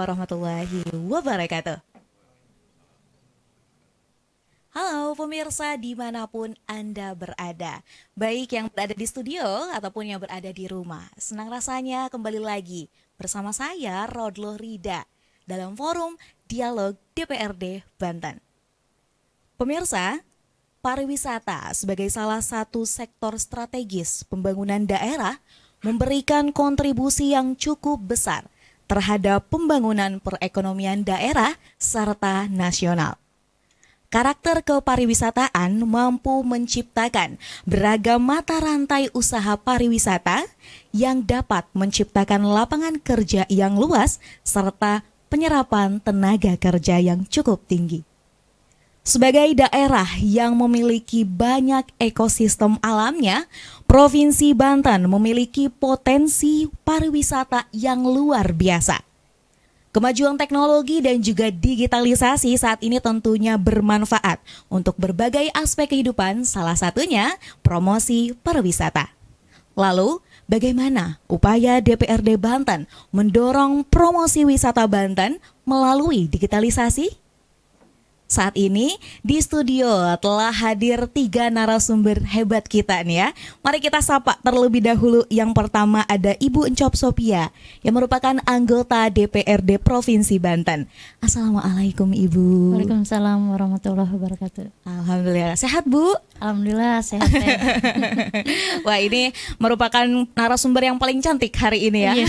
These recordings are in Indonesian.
warahmatullahi wabarakatuh. Halo pemirsa dimanapun Anda berada, baik yang berada di studio ataupun yang berada di rumah. Senang rasanya kembali lagi bersama saya Rodlo Rida dalam forum Dialog DPRD Banten. Pemirsa, pariwisata sebagai salah satu sektor strategis pembangunan daerah memberikan kontribusi yang cukup besar terhadap pembangunan perekonomian daerah serta nasional. Karakter kepariwisataan mampu menciptakan beragam mata rantai usaha pariwisata yang dapat menciptakan lapangan kerja yang luas serta penyerapan tenaga kerja yang cukup tinggi. Sebagai daerah yang memiliki banyak ekosistem alamnya, Provinsi Banten memiliki potensi pariwisata yang luar biasa. Kemajuan teknologi dan juga digitalisasi saat ini tentunya bermanfaat untuk berbagai aspek kehidupan, salah satunya promosi pariwisata. Lalu, bagaimana upaya DPRD Banten mendorong promosi wisata Banten melalui digitalisasi? Saat ini di studio telah hadir 3 narasumber hebat kita nih ya. Mari kita sapa terlebih dahulu. Yang pertama ada Ibu Encop Sophia yang merupakan anggota DPRD Provinsi Banten. Assalamualaikum Ibu. Waalaikumsalam warahmatullahi wabarakatuh. Alhamdulillah. Sehat Bu? Alhamdulillah sehat. Wah, ini merupakan narasumber yang paling cantik hari ini ya. Iya.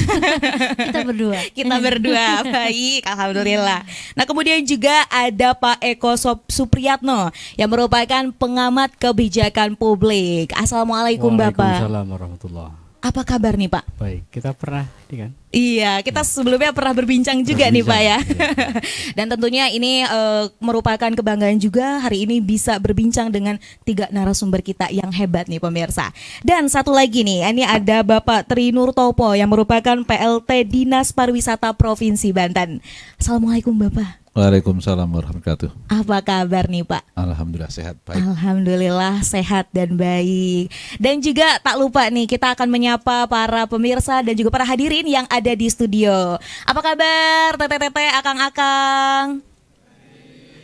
Kita berdua. Kita berdua, baik, alhamdulillah. Nah, kemudian juga ada Pak Eko Supriyatno yang merupakan pengamat kebijakan publik. Assalamualaikum Bapak. Waalaikumsalam warahmatullahi. Apa kabar nih Pak? Baik, kita pernah ini kan? Iya, kita sebelumnya pernah berbincang juga nih Pak ya. Dan tentunya ini merupakan kebanggaan juga hari ini bisa berbincang dengan 3 narasumber kita yang hebat nih pemirsa. Dan satu lagi nih, ini ada Bapak Tri Nurtopo yang merupakan PLT Dinas Pariwisata Provinsi Banten. Assalamualaikum Bapak. Waalaikumsalam warahmatullahi wabarakatuh. Apa kabar nih Pak? Alhamdulillah sehat, baik. Alhamdulillah sehat dan baik. Dan juga tak lupa nih kita akan menyapa para pemirsa dan juga para hadirin yang ada di studio. Apa kabar teteh-teteh, akang-akang?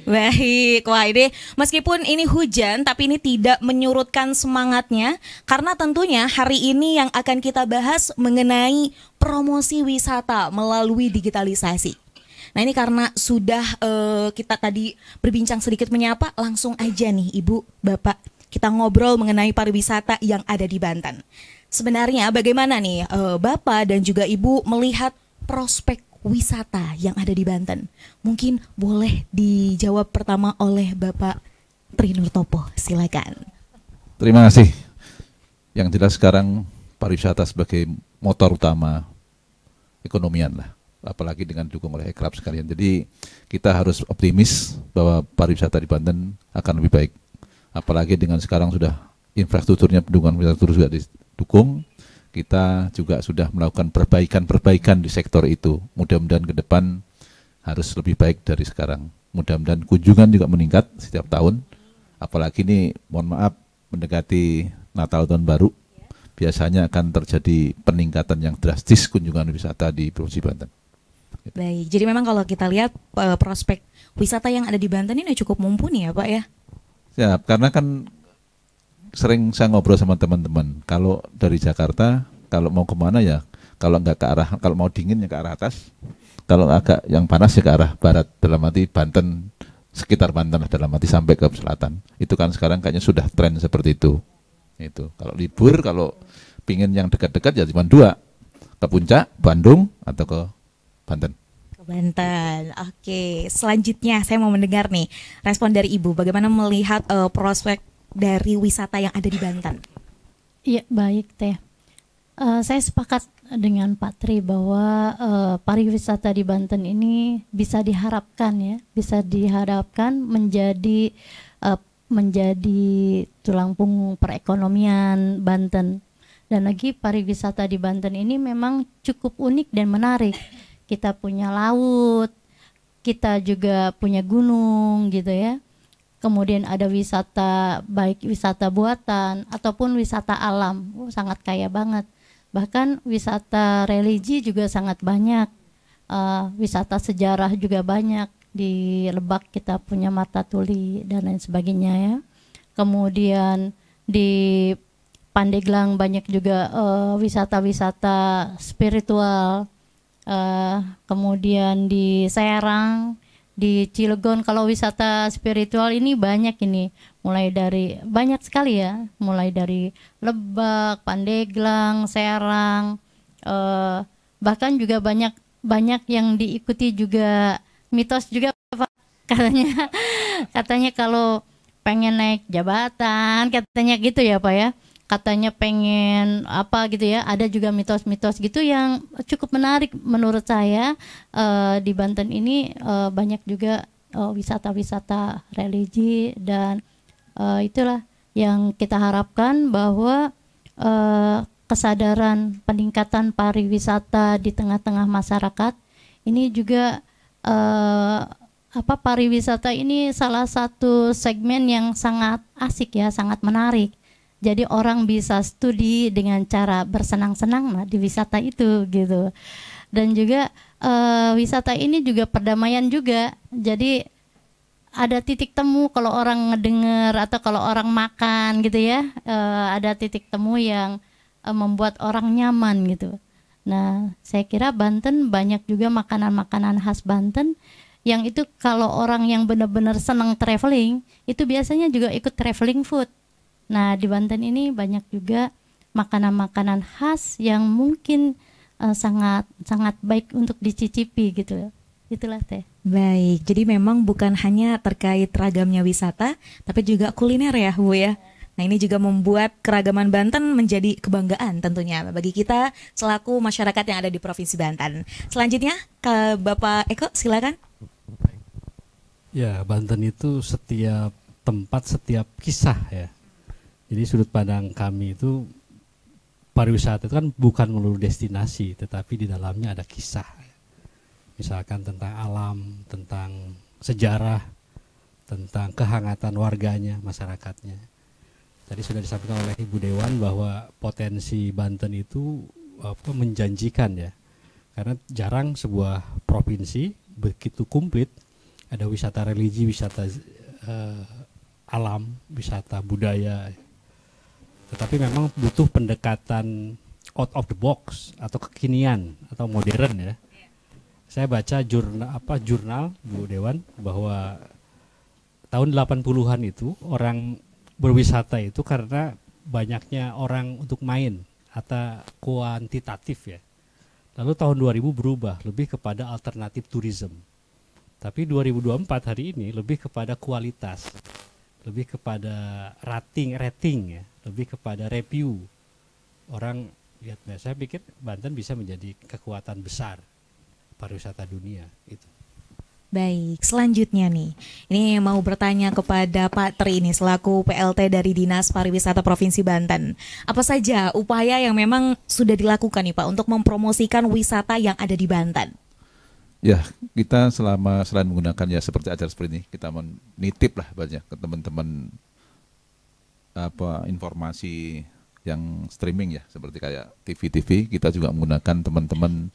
Baik, wah ini meskipun ini hujan tapi ini tidak menyurutkan semangatnya. Karena tentunya hari ini yang akan kita bahas mengenai promosi wisata melalui digitalisasi. Nah ini karena sudah kita tadi berbincang sedikit menyapa, langsung aja nih Ibu, Bapak, kita ngobrol mengenai pariwisata yang ada di Banten. Sebenarnya bagaimana nih Bapak dan juga Ibu melihat prospek wisata yang ada di Banten? Mungkin boleh dijawab pertama oleh Bapak Tri Nurtopo, silakan. Terima kasih. Yang jelas sekarang pariwisata sebagai motor utama ekonomian lah. Apalagi dengan didukung oleh Ekrab sekalian. Jadi kita harus optimis bahwa pariwisata di Banten akan lebih baik. Apalagi dengan sekarang sudah infrastrukturnya, pendukungan infrastruktur juga didukung. Kita juga sudah melakukan perbaikan-perbaikan di sektor itu. Mudah-mudahan ke depan harus lebih baik dari sekarang. Mudah-mudahan kunjungan juga meningkat setiap tahun. Apalagi ini, mohon maaf, mendekati Natal Tahun Baru. Biasanya akan terjadi peningkatan yang drastis kunjungan wisata di Provinsi Banten. Baik, jadi memang kalau kita lihat prospek wisata yang ada di Banten ini cukup mumpuni ya Pak ya? Ya, karena kan sering saya ngobrol sama teman-teman, kalau dari Jakarta, kalau mau kemana ya, kalau nggak ke arah, kalau mau dingin ya ke arah atas, kalau agak yang panas ya ke arah barat, dalam arti Banten, sekitar Banten dalam arti sampai ke selatan. Itu kan sekarang kayaknya sudah tren seperti itu. Itu kalau libur, kalau pingin yang dekat-dekat ya cuma 2, ke Puncak, Bandung atau ke Banten. Ke Banten. Oke, selanjutnya saya mau mendengar nih respon dari Ibu. Bagaimana melihat prospek dari wisata yang ada di Banten? Iya baik Teh. Saya sepakat dengan Pak Tri bahwa pariwisata di Banten ini bisa diharapkan menjadi tulang punggung perekonomian Banten. Dan lagi pariwisata di Banten ini memang cukup unik dan menarik. Kita punya laut, kita juga punya gunung gitu ya. Kemudian ada wisata, baik wisata buatan ataupun wisata alam, sangat kaya banget. Bahkan wisata religi juga sangat banyak. wisata sejarah juga banyak. Di Lebak kita punya Martatuli dan lain sebagainya ya. Kemudian di Pandeglang banyak juga wisata-wisata spiritual. Kemudian di Serang, di Cilegon kalau wisata spiritual ini banyak ini, mulai dari banyak sekali ya, mulai dari Lebak, Pandeglang, Serang, bahkan juga banyak yang diikuti juga mitos juga Pak. Katanya kalau pengen naik jabatan katanya gitu ya Pak ya, katanya pengen apa gitu ya, ada juga mitos-mitos gitu yang cukup menarik menurut saya. Di Banten ini banyak juga wisata-wisata religi dan itulah yang kita harapkan bahwa kesadaran peningkatan pariwisata di tengah-tengah masyarakat ini juga pariwisata ini salah satu segmen yang sangat asik ya, sangat menarik. Jadi orang bisa studi dengan cara bersenang-senang di wisata itu gitu. Dan juga wisata ini juga perdamaian juga. Jadi ada titik temu kalau orang ngedenger atau kalau orang makan gitu ya, ada titik temu yang membuat orang nyaman gitu. Nah, saya kira Banten banyak juga makanan-makanan khas Banten yang itu kalau orang yang benar-benar senang traveling itu biasanya juga ikut traveling food. Nah, di Banten ini banyak juga makanan-makanan khas yang mungkin sangat baik untuk dicicipi gitu. Itulah Teh. Baik, jadi memang bukan hanya terkait ragamnya wisata, tapi juga kuliner ya Bu ya. Nah, ini juga membuat keragaman Banten menjadi kebanggaan tentunya bagi kita selaku masyarakat yang ada di Provinsi Banten. Selanjutnya ke Bapak Eko, silakan. Ya, Banten itu setiap tempat, setiap kisah ya. Jadi sudut pandang kami itu pariwisata itu kan bukan melulu destinasi, tetapi di dalamnya ada kisah. Misalkan tentang alam, tentang sejarah, tentang kehangatan warganya, masyarakatnya. Tadi sudah disampaikan oleh Ibu Dewan bahwa potensi Banten itu menjanjikan ya. Karena jarang sebuah provinsi begitu komplit, ada wisata religi, wisata alam, wisata budaya. Tetapi memang butuh pendekatan out of the box atau kekinian atau modern ya. Saya baca jurnal Bu Dewan bahwa tahun 80-an itu orang berwisata itu karena banyaknya orang untuk main atau kuantitatif ya. Lalu tahun 2000 berubah lebih kepada alternatif tourism. Tapi 2024 hari ini lebih kepada kualitas, lebih kepada rating ya, lebih kepada review. Orang lihat, saya pikir Banten bisa menjadi kekuatan besar pariwisata dunia itu. Baik, selanjutnya nih, ini mau bertanya kepada Pak Tri ini selaku PLT dari Dinas Pariwisata Provinsi Banten. Apa saja upaya yang memang sudah dilakukan nih Pak untuk mempromosikan wisata yang ada di Banten? Ya, kita selain menggunakan ya seperti acara seperti ini, kita menitip lah banyak ke teman-teman informasi yang streaming ya, seperti kayak TV, kita juga menggunakan teman-teman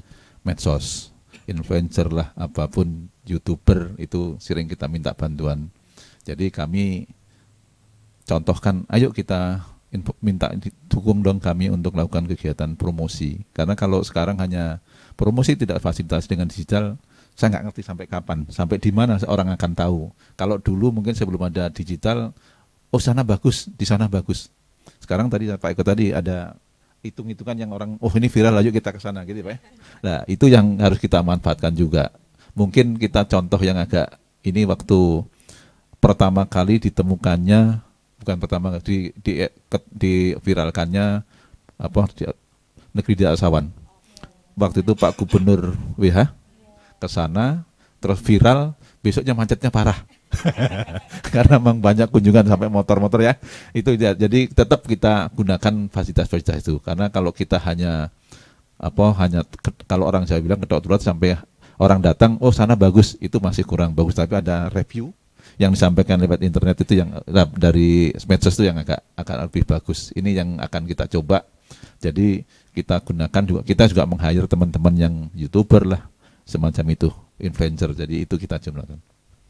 medsos, influencer lah, apapun, YouTuber, itu sering kita minta bantuan. Jadi kami contohkan, ayo kita minta dukung dong kami untuk melakukan kegiatan promosi. Karena kalau sekarang hanya promosi tidak fasilitasi dengan digital, saya nggak ngerti sampai kapan, sampai di mana orang akan tahu. Kalau dulu mungkin sebelum ada digital, oh sana bagus, di sana bagus. Sekarang tadi Pak Eko tadi ada hitung-hitungan yang orang, oh ini viral, ayo kita ke sana gitu Pak. Nah itu yang harus kita manfaatkan juga. Mungkin kita contoh yang agak ini waktu pertama kali ditemukannya, bukan pertama kali diviralkannya negeri di Asawan. Waktu itu Pak Gubernur WH ke sana, terus viral, besoknya macetnya parah. Karena memang banyak kunjungan sampai motor-motor ya. Itu jadi tetap kita gunakan fasilitas-fasilitas itu. Karena kalau kita hanya kalau orang Jawa bilang kedok-kedok sampai orang datang, oh sana bagus, itu masih kurang bagus. Tapi ada review yang disampaikan lewat internet itu yang dari medsos itu yang akan lebih bagus. Ini yang akan kita coba. Jadi kita gunakan juga, kita juga meng-hire teman-teman yang YouTuber lah, semacam itu, influencer. Jadi itu kita jumlahkan.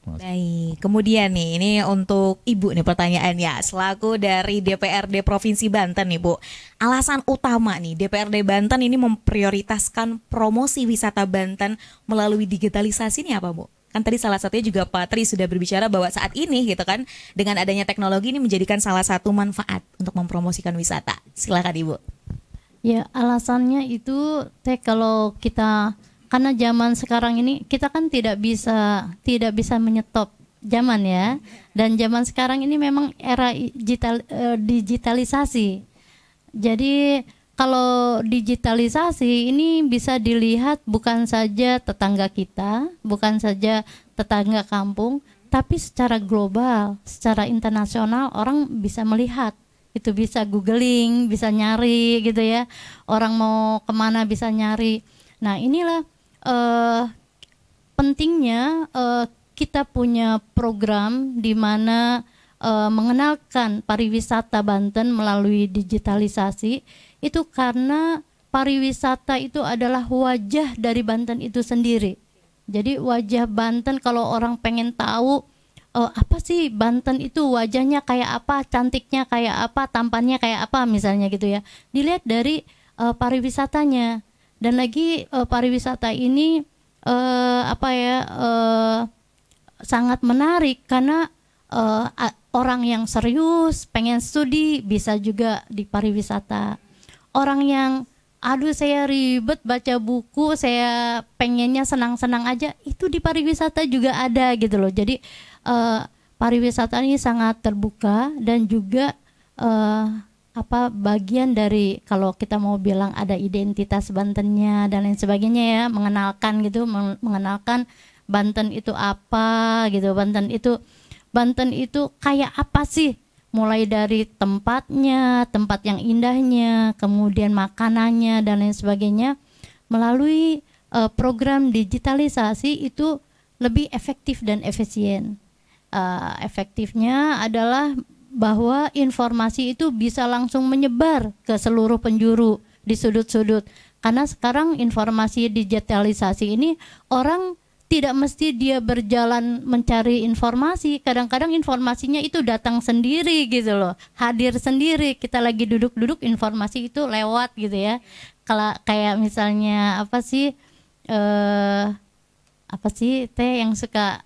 Baik, kemudian nih, ini untuk Ibu nih pertanyaannya, selaku dari DPRD Provinsi Banten nih Bu, alasan utama nih DPRD Banten ini memprioritaskan promosi wisata Banten melalui digitalisasi ini apa Bu? Kan tadi salah satunya juga Pak Tri sudah berbicara bahwa saat ini gitu kan, dengan adanya teknologi ini menjadikan salah satu manfaat untuk mempromosikan wisata. Silakan Ibu. Ya, alasannya itu kalau kita, karena zaman sekarang ini kita kan tidak bisa menyetop zaman ya, dan zaman sekarang ini memang era digitalisasi. Jadi kalau digitalisasi ini bisa dilihat bukan saja tetangga kita, bukan saja tetangga kampung, tapi secara global, secara internasional orang bisa melihat. Itu bisa googling, bisa nyari gitu ya, orang mau kemana bisa nyari. Nah inilah pentingnya kita punya program di mana mengenalkan pariwisata Banten melalui digitalisasi. Itu karena pariwisata itu adalah wajah dari Banten itu sendiri. Jadi wajah Banten, kalau orang pengen tahu apa sih Banten itu, wajahnya kayak apa, cantiknya kayak apa, tampannya kayak apa misalnya gitu ya, dilihat dari pariwisatanya. Dan lagi pariwisata ini sangat menarik karena orang yang serius pengen studi bisa juga di pariwisata. Orang yang aduh saya ribet baca buku, saya pengennya senang-senang aja, itu di pariwisata juga ada gitu loh. Jadi pariwisata ini sangat terbuka dan juga bagian dari, kalau kita mau bilang ada identitas Bantennya dan lain sebagainya ya, mengenalkan gitu, mengenalkan Banten itu apa gitu, Banten itu kayak apa sih, mulai dari tempatnya, tempat yang indahnya, kemudian makanannya dan lain sebagainya. Melalui program digitalisasi itu lebih efektif dan efisien. Efektifnya adalah bahwa informasi itu bisa langsung menyebar ke seluruh penjuru di sudut-sudut. Karena sekarang informasi digitalisasi ini orang tidak mesti dia berjalan mencari informasi, kadang-kadang informasinya itu datang sendiri gitu loh, hadir sendiri. Kita lagi duduk-duduk informasi itu lewat gitu ya. Kalau kayak misalnya teh yang suka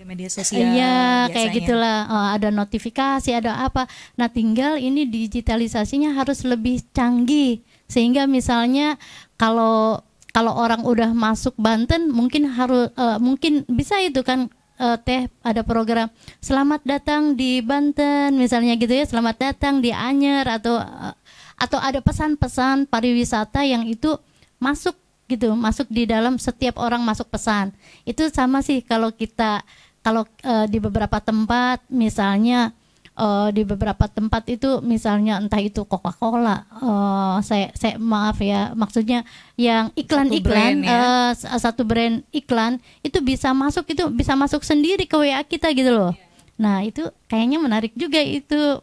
media sosial. Iya, biasanya. kayak gitulah. Ada notifikasi, ada apa. Nah, tinggal ini digitalisasinya harus lebih canggih, sehingga misalnya kalau orang udah masuk Banten mungkin mungkin bisa itu kan teh ada program selamat datang di Banten misalnya gitu ya, selamat datang di Anyer, atau ada pesan-pesan pariwisata yang itu masuk gitu, masuk di dalam setiap orang masuk pesan. Itu sama sih kalau di beberapa tempat, misalnya di beberapa tempat itu misalnya entah itu Coca-Cola, saya maaf ya, maksudnya yang iklan-iklan satu brand iklan itu bisa masuk sendiri ke WA kita gitu loh. Nah itu kayaknya menarik juga itu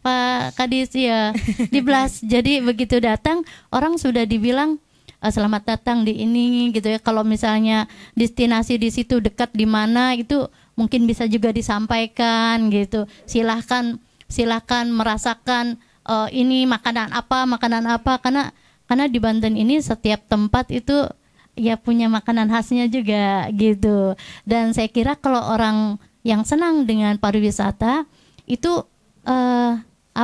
Pak Kadis ya di Blast. Jadi begitu datang orang sudah dibilang selamat datang di ini gitu ya. Kalau misalnya destinasi di situ dekat di mana itu mungkin bisa juga disampaikan gitu. Silahkan merasakan ini makanan apa, karena di Banten ini setiap tempat itu ya punya makanan khasnya juga gitu. Dan saya kira kalau orang yang senang dengan pariwisata itu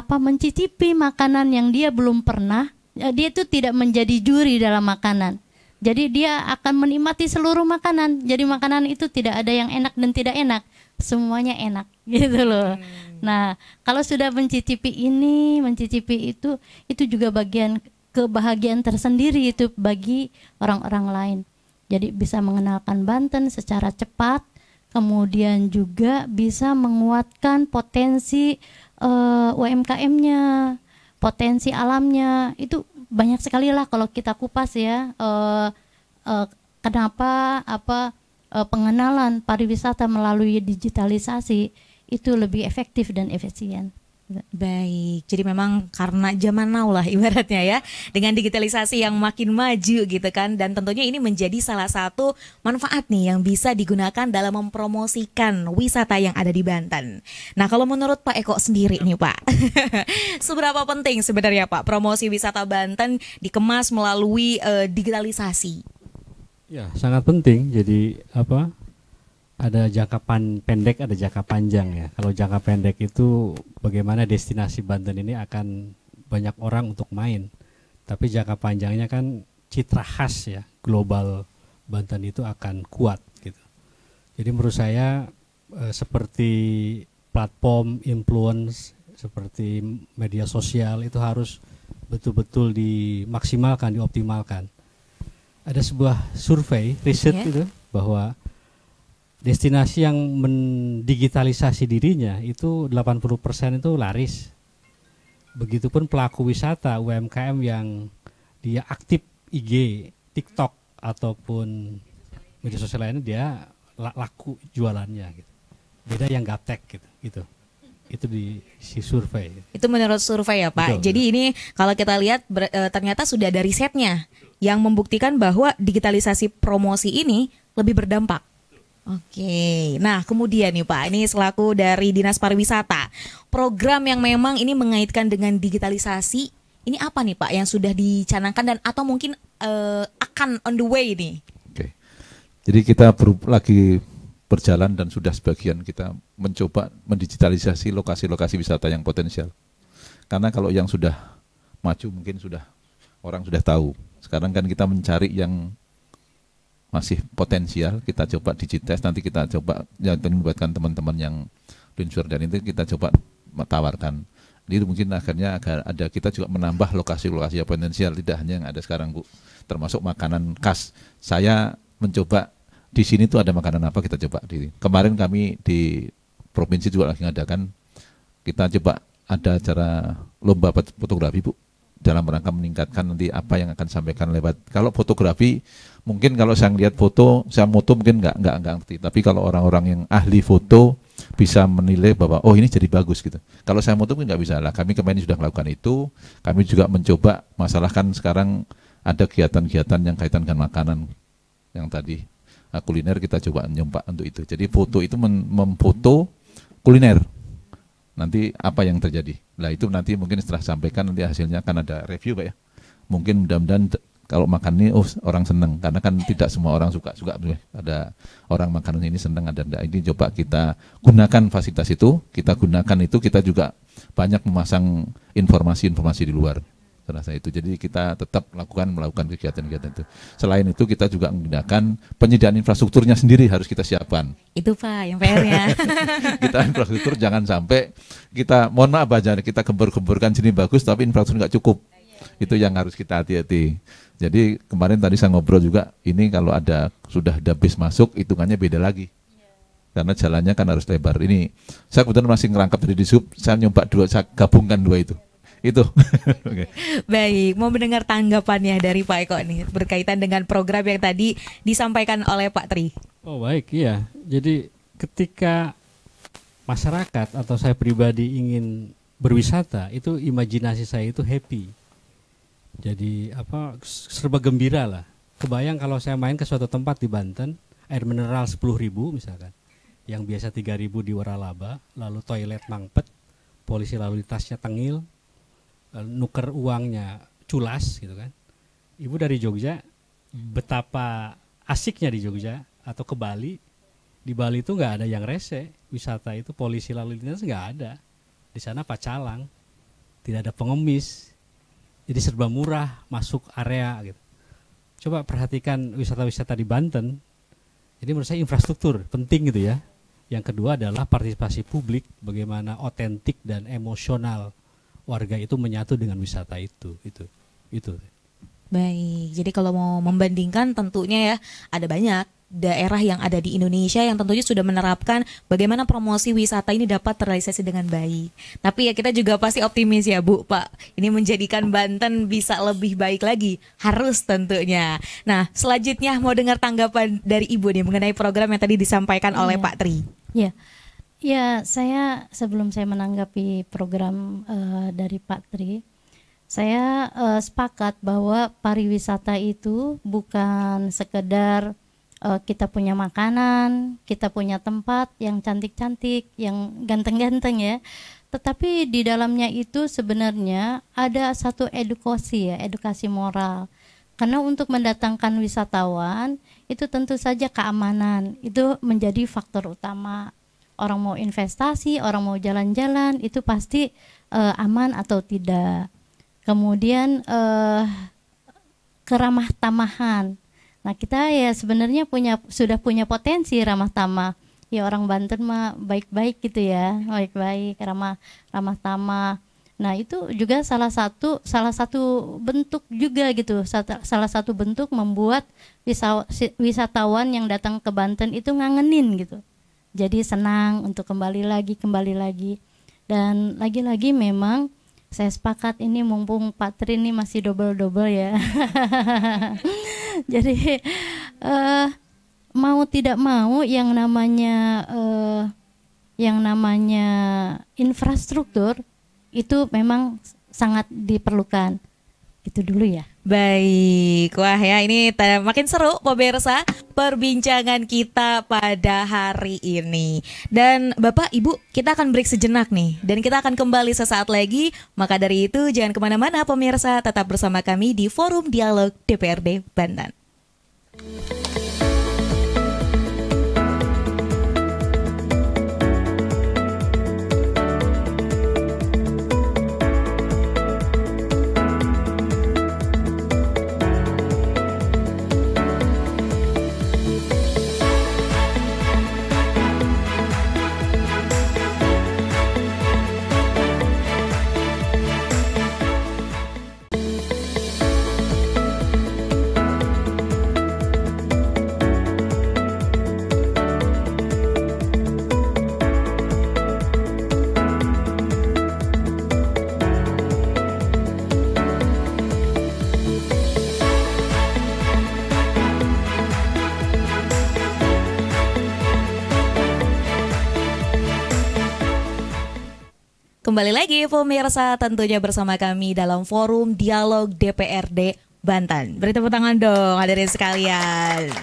mencicipi makanan yang dia belum pernah, dia itu tidak menjadi juri dalam makanan. Jadi dia akan menikmati seluruh makanan. Jadi makanan itu tidak ada yang enak dan tidak enak, semuanya enak gitu loh. Nah, kalau sudah mencicipi ini, mencicipi itu juga bagian kebahagiaan tersendiri itu bagi orang-orang lain. Jadi bisa mengenalkan Banten secara cepat, kemudian juga bisa menguatkan potensi UMKM-nya, potensi alamnya. Itu banyak sekali lah kalau kita kupas ya. Kenapa pengenalan pariwisata melalui digitalisasi itu lebih efektif dan efisien. Baik, jadi memang karena zaman now lah ibaratnya ya, dengan digitalisasi yang makin maju gitu kan, dan tentunya ini menjadi salah satu manfaat nih yang bisa digunakan dalam mempromosikan wisata yang ada di Banten. Nah kalau menurut Pak Eko sendiri nih Pak, seberapa penting sebenarnya Pak promosi wisata Banten dikemas melalui digitalisasi? Ya, sangat penting. Jadi apa? Ada jangka pendek, ada jangka panjang ya. Kalau jangka pendek itu bagaimana destinasi Banten ini akan banyak orang untuk main. Tapi jangka panjangnya kan citra khas ya, global Banten itu akan kuat gitu. Jadi menurut saya seperti platform influence, seperti media sosial itu harus betul-betul dimaksimalkan, dioptimalkan. Ada sebuah survei, riset itu bahwa destinasi yang mendigitalisasi dirinya itu 80% itu laris. Begitupun pelaku wisata UMKM yang dia aktif IG, TikTok ataupun media sosial lainnya dia laku jualannya gitu. Beda yang gaptek gitu. Itu di si survei. Itu menurut survei ya Pak. Betul, jadi ini kalau kita lihat ternyata sudah ada risetnya yang membuktikan bahwa digitalisasi promosi ini lebih berdampak. Oke, nah kemudian nih Pak, ini selaku dari Dinas Pariwisata, program yang memang ini mengaitkan dengan digitalisasi, ini apa nih Pak yang sudah dicanangkan dan atau mungkin akan on the way nih? Oke, jadi kita lagi berjalan dan sudah sebagian kita mencoba mendigitalisasi lokasi-lokasi wisata yang potensial. Karena kalau yang sudah maju mungkin orang sudah tahu. Sekarang kan kita mencari yang masih potensial, kita coba digitalize, nanti kita coba yang melibatkan teman-teman yang luncur dan itu kita coba tawarkan. Jadi mungkin akhirnya kita juga menambah lokasi-lokasi yang potensial, tidak hanya yang ada sekarang Bu, termasuk makanan khas. Saya mencoba di sini tuh ada makanan apa kita coba. Kemarin kami di provinsi juga lagi ngadakan, kita coba ada acara lomba fotografi Bu, dalam rangka meningkatkan nanti apa yang akan disampaikan lewat. Kalau fotografi mungkin kalau saya lihat foto, saya moto mungkin nggak ngerti. Tapi kalau orang-orang yang ahli foto bisa menilai bahwa oh ini jadi bagus gitu. Kalau saya moto mungkin nggak bisa lah. Kami kemarin sudah melakukan itu. Kami juga mencoba, masalah kan sekarang ada kegiatan-kegiatan yang kaitan dengan makanan yang tadi kuliner, kita coba nyempak untuk itu. Jadi foto itu memfoto kuliner. Nanti apa yang terjadi? Nah itu nanti mungkin setelah sampaikan nanti hasilnya akan ada review Pak ya. Mungkin mudah-mudahan kalau makan ini orang senang, karena kan tidak semua orang suka ada orang makanan ini senang, ada enggak. Ini coba kita gunakan fasilitas itu, kita juga banyak memasang informasi-informasi di luar. Terasa itu. Jadi kita tetap melakukan kegiatan-kegiatan itu. Selain itu kita juga menggunakan penyediaan infrastrukturnya sendiri harus kita siapkan. Itu Pak yang PR-nya. Kita infrastruktur jangan sampai kita mohon maaf aja kita gembur-gemburkan sini bagus tapi infrastruktur nggak cukup. Itu yang harus kita hati-hati. Jadi kemarin tadi saya ngobrol juga, ini kalau sudah ada bis masuk hitungannya beda lagi. Karena jalannya kan harus lebar. Ini saya kebetulan masih ngerangkap dari di sub, saya nyoba saya gabungkan dua itu. Okay. Baik, mau mendengar tanggapannya dari Pak Eko nih berkaitan dengan program yang tadi disampaikan oleh Pak Tri. Oh baik, iya. Jadi ketika masyarakat atau saya pribadi ingin berwisata, itu imajinasi saya itu happy. Jadi serba gembira lah. Kebayang kalau saya main ke suatu tempat di Banten, air mineral 10.000 misalkan, yang biasa 3.000 di Waralaba, lalu toilet mangpet, polisi lalu lintasnya tengil, nuker uangnya culas gitu kan. Ibu dari Jogja, betapa asiknya di Jogja atau ke Bali. Di Bali itu nggak ada yang rese, wisata itu polisi lalu lintas nggak ada. Di sana pacalang, tidak ada pengemis, jadi serba murah masuk area gitu. Coba perhatikan wisata-wisata di Banten. Jadi menurut saya infrastruktur penting gitu ya. Yang kedua adalah partisipasi publik, bagaimana otentik dan emosional warga itu menyatu dengan wisata itu. Baik, jadi kalau mau membandingkan tentunya ya ada banyak daerah yang ada di Indonesia yang tentunya sudah menerapkan bagaimana promosi wisata ini dapat terrealisasi dengan baik. Tapi ya kita juga pasti optimis ya Bu, Pak. Ini menjadikan Banten bisa lebih baik lagi, harus tentunya. Nah, selanjutnya mau dengar tanggapan dari Ibu nih mengenai program yang tadi disampaikan oleh Pak Tri. Ya, Ya, saya sebelum saya menanggapi program dari Pak Tri, saya sepakat bahwa pariwisata itu bukan sekedar kita punya makanan, kita punya tempat yang cantik-cantik, yang ganteng-ganteng ya. Tetapi di dalamnya itu sebenarnya ada satu edukasi ya, edukasi moral. Karena untuk mendatangkan wisatawan itu tentu saja keamanan itu menjadi faktor utama. Orang mau investasi, orang mau jalan-jalan itu pasti aman atau tidak. Kemudian keramah tamahan. Nah kita ya sebenarnya sudah punya potensi ramah tamah. Ya orang Banten mah baik-baik gitu ya, baik-baik, ramah tamah. Nah itu juga salah satu bentuk juga gitu, salah satu bentuk membuat wisatawan yang datang ke Banten itu ngangenin gitu. Jadi senang untuk kembali lagi. Dan lagi-lagi memang saya sepakat ini mumpung Pak Tri ini masih double ya. Jadi mau tidak mau yang namanya infrastruktur itu memang sangat diperlukan. Itu dulu ya. Baik, wah ya ini makin seru pemirsa perbincangan kita pada hari ini. Dan Bapak Ibu kita akan break sejenak nih dan kita akan kembali sesaat lagi. Maka dari itu jangan kemana-mana pemirsa, tetap bersama kami di Forum Dialog DPRD Banten. Kembali lagi pemirsa tentunya bersama kami dalam Forum Dialog DPRD Banten. Beri tepuk tangan dong hadirin sekalian.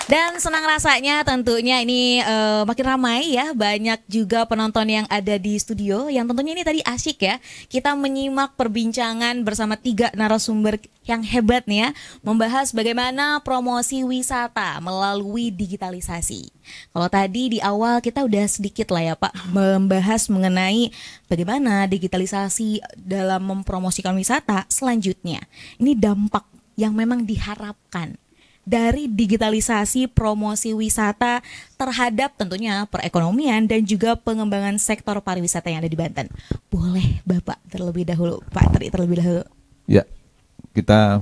Dan senang rasanya tentunya ini makin ramai ya, banyak juga penonton yang ada di studio yang tentunya ini tadi asyik ya. Kita menyimak perbincangan bersama 3 narasumber yang hebat nih ya, membahas bagaimana promosi wisata melalui digitalisasi. Kalau tadi di awal kita udah sedikit lah ya Pak membahas mengenai bagaimana digitalisasi dalam mempromosikan wisata. Selanjutnya ini dampak yang memang diharapkan dari digitalisasi promosi wisata terhadap tentunya perekonomian dan juga pengembangan sektor pariwisata yang ada di Banten. Boleh Bapak terlebih dahulu, Pak Tri terlebih dahulu. Ya, kita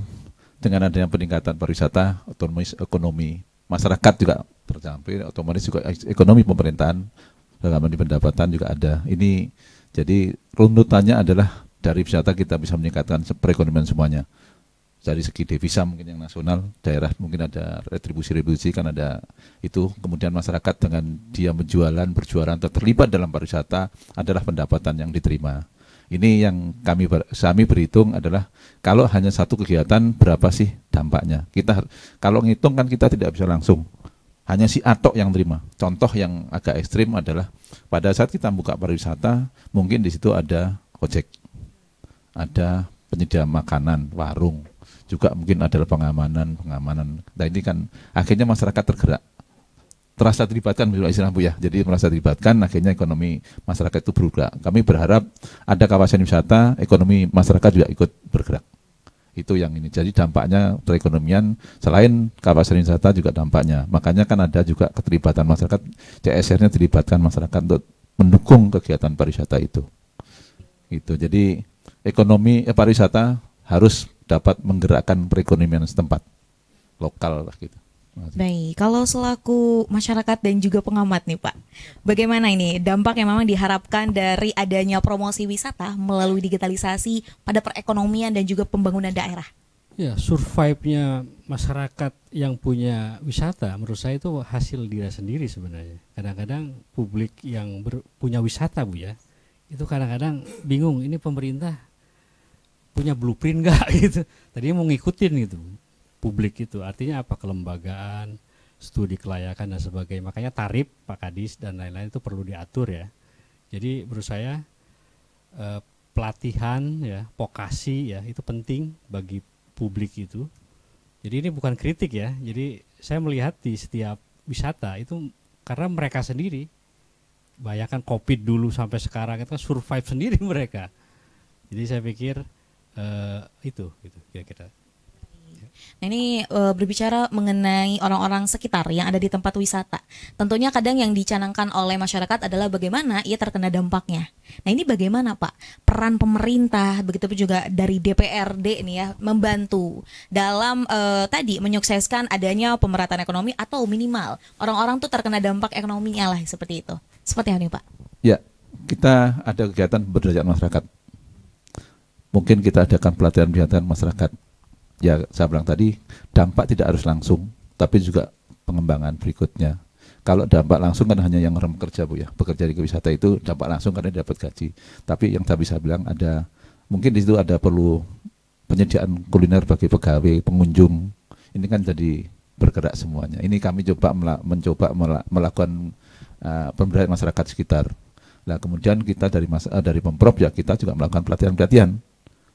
dengan adanya peningkatan pariwisata, otomatis ekonomi masyarakat juga tercampur, otomatis juga ekonomi pemerintahan dalam pendapatan juga ada. Ini jadi runutannya adalah dari wisata kita bisa meningkatkan perekonomian semuanya. Dari segi devisa mungkin yang nasional, daerah mungkin ada retribusi kan ada itu. Kemudian masyarakat dengan dia berjualan atau terlibat dalam pariwisata adalah pendapatan yang diterima. Ini yang kami berhitung adalah kalau hanya satu kegiatan berapa sih dampaknya. Kita kalau ngitung kan kita tidak bisa langsung. Hanya si atok yang terima. Contoh yang agak ekstrim adalah pada saat kita buka pariwisata, mungkin di situ ada ojek, ada penyedia makanan, warung, juga mungkin adalah pengamanan. Nah ini kan akhirnya masyarakat tergerak, terasa dilibatkan istilah Bu ya. Jadi merasa dilibatkan, akhirnya ekonomi masyarakat itu bergerak. Kami berharap ada kawasan wisata, ekonomi masyarakat juga ikut bergerak. Itu yang ini. Jadi dampaknya perekonomian selain kawasan wisata juga dampaknya. Makanya kan ada juga keterlibatan masyarakat, CSR-nya dilibatkan masyarakat untuk mendukung kegiatan pariwisata itu. Gitu. Jadi ekonomi pariwisata harus dapat menggerakkan perekonomian setempat lokal lah gitu. Baik, kalau selaku masyarakat dan juga pengamat nih Pak, bagaimana ini dampak yang memang diharapkan dari adanya promosi wisata melalui digitalisasi pada perekonomian dan juga pembangunan daerah? Ya, survive-nya masyarakat yang punya wisata menurut saya itu hasil diri sendiri sebenarnya. Kadang-kadang publik yang punya wisata Bu ya, itu kadang-kadang bingung ini pemerintah punya blueprint nggak gitu. Tadinya mau ngikutin gitu publik itu. Artinya apa, kelembagaan, studi kelayakan dan sebagainya. Makanya tarif Pak Kadis dan lain-lain itu perlu diatur ya. Jadi menurut saya pelatihan ya, vokasi ya itu penting bagi publik itu. Jadi ini bukan kritik ya. Jadi saya melihat di setiap wisata itu karena mereka sendiri, bayangkan COVID dulu sampai sekarang itu kan survive sendiri mereka. Jadi saya pikir itu kira-kira. Nah ini berbicara mengenai orang-orang sekitar yang ada di tempat wisata. Tentunya kadang yang dicanangkan oleh masyarakat adalah bagaimana ia terkena dampaknya. Nah ini bagaimana Pak peran pemerintah, begitu juga dari DPRD nih ya, membantu dalam tadi menyukseskan adanya pemerataan ekonomi atau minimal orang-orang tuh terkena dampak ekonominya lah seperti itu. Seperti apa nih Pak? Ya, kita ada kegiatan pemberdayaan masyarakat. Mungkin kita adakan pelatihan masyarakat. Ya, saya bilang tadi, dampak tidak harus langsung, tapi juga pengembangan berikutnya. Kalau dampak langsung kan hanya yang orang bekerja Bu ya, bekerja di wisata itu dampak langsung karena dapat gaji. Tapi yang saya bisa bilang ada, mungkin di situ ada perlu penyediaan kuliner bagi pegawai, pengunjung. Ini kan jadi bergerak semuanya. Ini kami mencoba melakukan pemberdayaan masyarakat sekitar. Nah kemudian kita dari Pemprov ya kita juga melakukan pelatihan-pelatihan.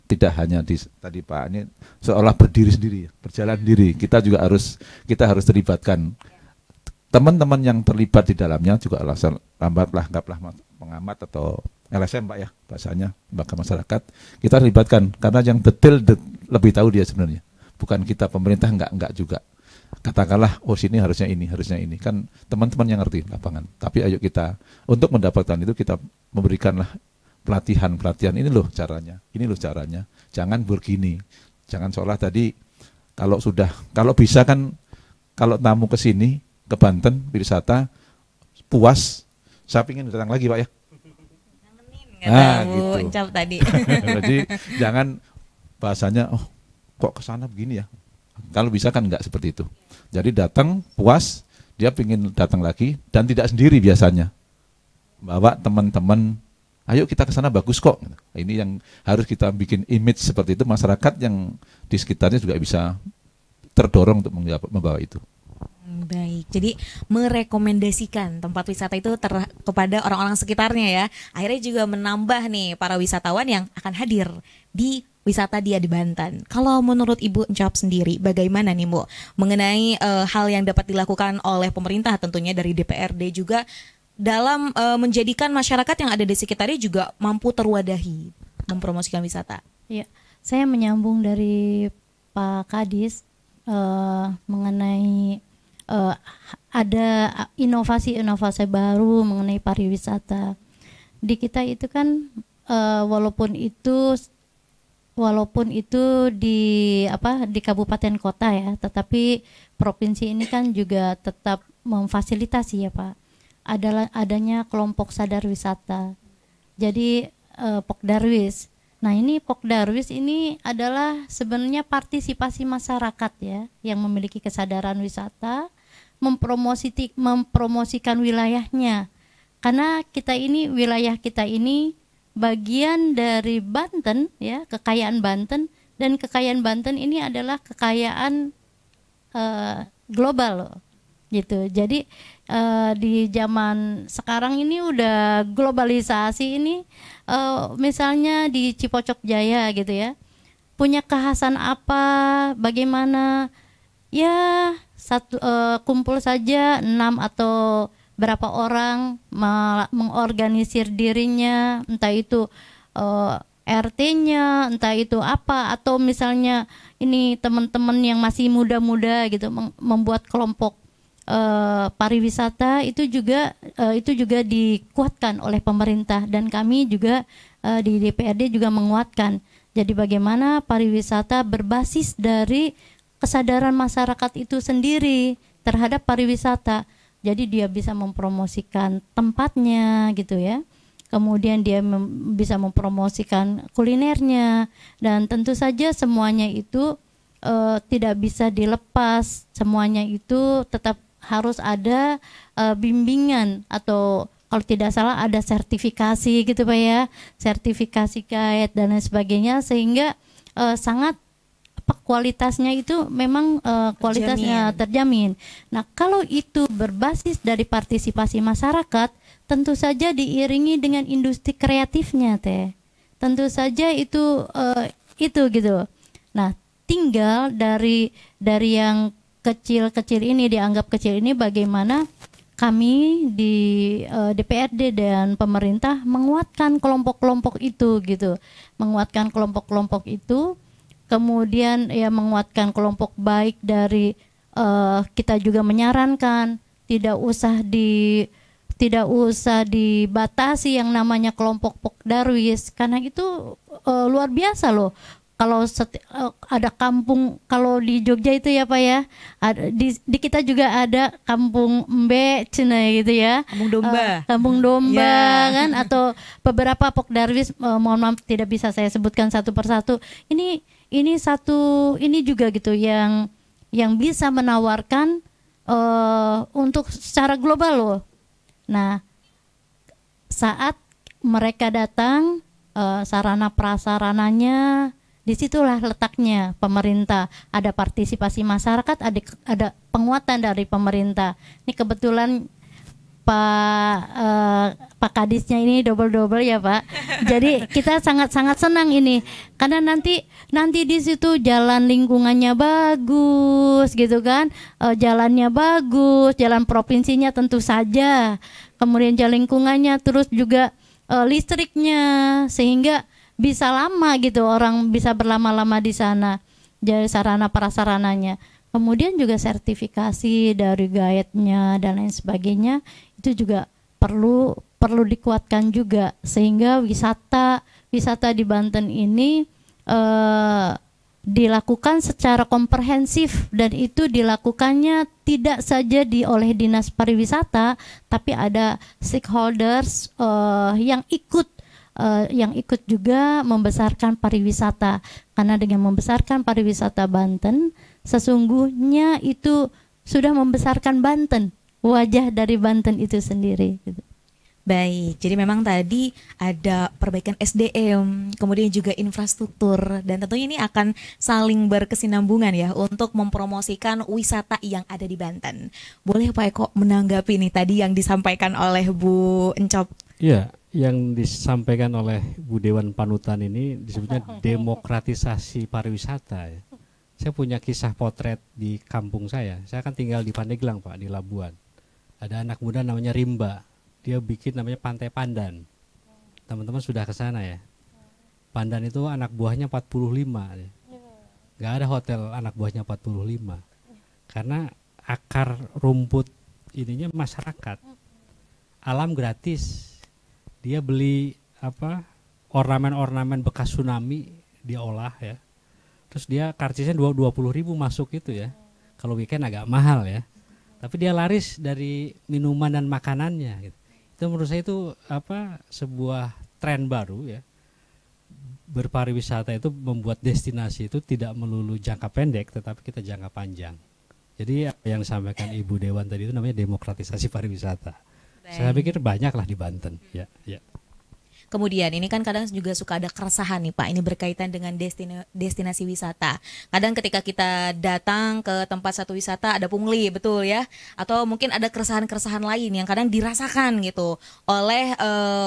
Tidak hanya tadi Pak ini seolah berdiri sendiri, berjalan sendiri. Kita juga harus terlibatkan teman-teman yang terlibat di dalamnya juga anggaplah pengamat atau LSM Pak ya bahasanya lembaga masyarakat. Kita libatkan karena yang detail lebih tahu dia sebenarnya. Bukan kita pemerintah enggak juga. Katakanlah sini harusnya ini kan teman-teman yang ngerti lapangan. Tapi ayo kita untuk mendapatkan itu kita memberikanlah pelatihan ini loh caranya, jangan begini, jangan seolah tadi kalau bisa kan kalau tamu ke sini ke Banten wisata puas, saya ingin datang lagi Pak ya. Gitu. Encap tadi. Jadi jangan bahasanya kok kesana begini ya. Kalau bisa kan enggak seperti itu. Jadi datang puas, dia ingin datang lagi dan tidak sendiri biasanya. Bawa teman-teman. Ayo kita ke sana bagus kok. Ini yang harus kita bikin image seperti itu, masyarakat yang di sekitarnya juga bisa terdorong untuk membawa itu. Baik, jadi merekomendasikan tempat wisata itu kepada orang-orang sekitarnya ya. Akhirnya juga menambah nih para wisatawan yang akan hadir di wisata dia di Banten. Kalau menurut Ibu Encap sendiri, bagaimana nih Bu mengenai hal yang dapat dilakukan oleh pemerintah tentunya dari DPRD juga dalam menjadikan masyarakat yang ada di sekitarnya juga mampu terwadahi mempromosikan wisata. Ya, saya menyambung dari Pak Kadis mengenai ada inovasi-inovasi baru mengenai pariwisata. Di kita itu kan walaupun itu di kabupaten kota ya, tetapi provinsi ini kan juga tetap memfasilitasi ya Pak. Adanya kelompok sadar wisata. Jadi Pokdarwis. Nah, ini Pokdarwis ini adalah sebenarnya partisipasi masyarakat ya yang memiliki kesadaran wisata, mempromosikan wilayahnya. Karena wilayah kita ini bagian dari Banten ya, kekayaan Banten, dan kekayaan Banten ini adalah kekayaan global loh. Gitu. Jadi di zaman sekarang ini udah globalisasi ini, misalnya di Cipocok Jaya gitu ya, punya kekhasan apa, bagaimana ya kumpul saja 6 atau berapa orang mengorganisir dirinya, entah itu RT-nya, entah itu apa, atau misalnya ini teman-teman yang masih muda-muda gitu membuat kelompok pariwisata itu juga dikuatkan oleh pemerintah, dan kami juga di DPRD juga menguatkan. Jadi bagaimana pariwisata berbasis dari kesadaran masyarakat itu sendiri terhadap pariwisata. Jadi dia bisa mempromosikan tempatnya gitu ya. Kemudian dia bisa mempromosikan kulinernya, dan tentu saja semuanya itu tidak bisa dilepas, semuanya itu tetap harus ada bimbingan atau kalau tidak salah ada sertifikasi gitu Pak ya, sertifikasi guide dan lain sebagainya, sehingga sangat kualitasnya itu memang kualitasnya terjamin. Nah kalau itu berbasis dari partisipasi masyarakat, tentu saja diiringi dengan industri kreatifnya teh, tentu saja itu gitu. Nah tinggal dari yang kecil-kecil ini, dianggap kecil ini, bagaimana kami di DPRD dan pemerintah menguatkan kelompok-kelompok itu gitu, menguatkan kelompok-kelompok itu, kemudian ya menguatkan kelompok baik dari kita juga menyarankan tidak usah dibatasi yang namanya kelompok Pokdarwis, karena itu luar biasa loh. Kalau ada kampung, kalau di Jogja itu ya Pak ya, di kita juga ada kampung Mbe Cina gitu ya, kampung domba kan, atau beberapa Pokdarwis, mohon maaf tidak bisa saya sebutkan satu persatu. Ini juga gitu yang bisa menawarkan untuk secara global loh. Nah saat mereka datang, sarana prasarananya, disitulah letaknya pemerintah, ada partisipasi masyarakat, ada penguatan dari pemerintah. Ini kebetulan Pak Kadisnya ini double ya Pak. Jadi kita sangat senang ini, karena nanti di situ jalan lingkungannya bagus gitu kan, jalannya bagus, jalan provinsinya tentu saja, kemudian jalan lingkungannya, terus juga listriknya, sehingga bisa lama gitu, orang bisa berlama-lama di sana, jadi sarana prasarananya. Kemudian juga sertifikasi dari guide-nya dan lain sebagainya itu juga perlu dikuatkan juga, sehingga wisata di Banten ini dilakukan secara komprehensif, dan itu dilakukannya tidak saja oleh Dinas Pariwisata, tapi ada stakeholders yang ikut juga membesarkan pariwisata, karena dengan membesarkan pariwisata Banten sesungguhnya itu sudah membesarkan Banten, wajah dari Banten itu sendiri gitu. Baik, jadi memang tadi ada perbaikan SDM, kemudian juga infrastruktur, dan tentunya ini akan saling berkesinambungan ya untuk mempromosikan wisata yang ada di Banten. Boleh Pak Eko menanggapi nih tadi yang disampaikan oleh Bu Encop? Iya, yang disampaikan oleh Bu Dewan Panutan ini disebutnya demokratisasi pariwisata ya. Saya punya kisah potret di kampung saya. Saya kan tinggal di Pandeglang Pak, di Labuan. Ada anak muda namanya Rimba. Dia bikin namanya Pantai Pandan. Teman-teman sudah ke sana ya. Pandan itu anak buahnya 45 ya. Gak ada hotel anak buahnya 45. Karena akar rumput ininya masyarakat. Alam gratis. Dia beli ornamen-ornamen bekas tsunami dia olah ya. Terus dia karcisnya 20.000 masuk itu ya. Kalau weekend agak mahal ya. Tapi dia laris dari minuman dan makanannya gitu. Itu menurut saya itu sebuah tren baru ya. Berpariwisata itu membuat destinasi itu tidak melulu jangka pendek, tetapi kita jangka panjang. Jadi apa yang disampaikan Ibu Dewan tadi itu namanya demokratisasi pariwisata. Saya pikir banyaklah di Banten ya. Kemudian ini kan kadang juga suka ada keresahan nih Pak, ini berkaitan dengan destinasi wisata. Kadang ketika kita datang ke tempat satu wisata ada pungli, betul ya? Atau mungkin ada keresahan-keresahan lain yang kadang dirasakan gitu oleh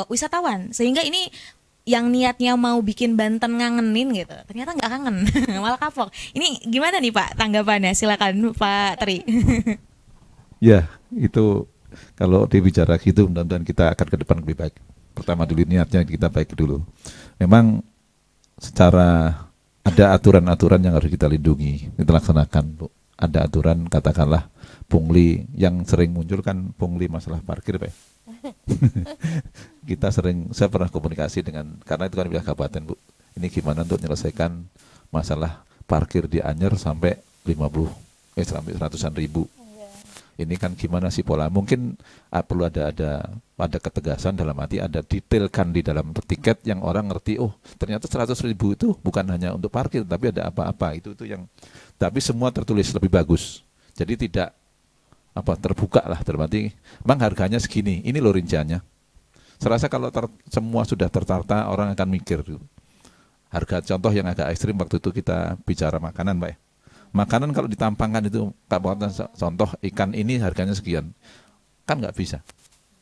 wisatawan. Sehingga ini yang niatnya mau bikin Banten ngangenin gitu, ternyata nggak kangen, malah kapok. Ini gimana nih Pak tanggapannya? Silakan Pak Tri. Ya, itu kalau dibicara gitu mudah-mudahan kita akan ke depan lebih baik. Pertama dulu niatnya kita baik dulu. Memang secara ada aturan-aturan yang harus kita lindungi, kita laksanakan Bu. Ada aturan katakanlah pungli yang sering muncul kan pungli masalah parkir Pak. Saya pernah komunikasi dengan, karena itu kan wilayah kabupaten Bu. Ini gimana untuk menyelesaikan masalah parkir di Anyer sampai 100-an ribu. ini kan gimana sih pola. Mungkin perlu ada ketegasan, dalam arti ada detailkan di dalam tiket yang orang ngerti, oh ternyata 100.000 itu bukan hanya untuk parkir, tapi ada apa-apa. Itu yang, tapi semua tertulis lebih bagus. Jadi tidak terbuka lah, dalam arti memang harganya segini, ini loh rinciannya. Serasa kalau semua sudah tertata, orang akan mikir. Harga contoh yang agak ekstrim waktu itu kita bicara makanan, Pak ya. Makanan kalau ditampangkan itu, contoh ikan ini harganya sekian, kan nggak bisa.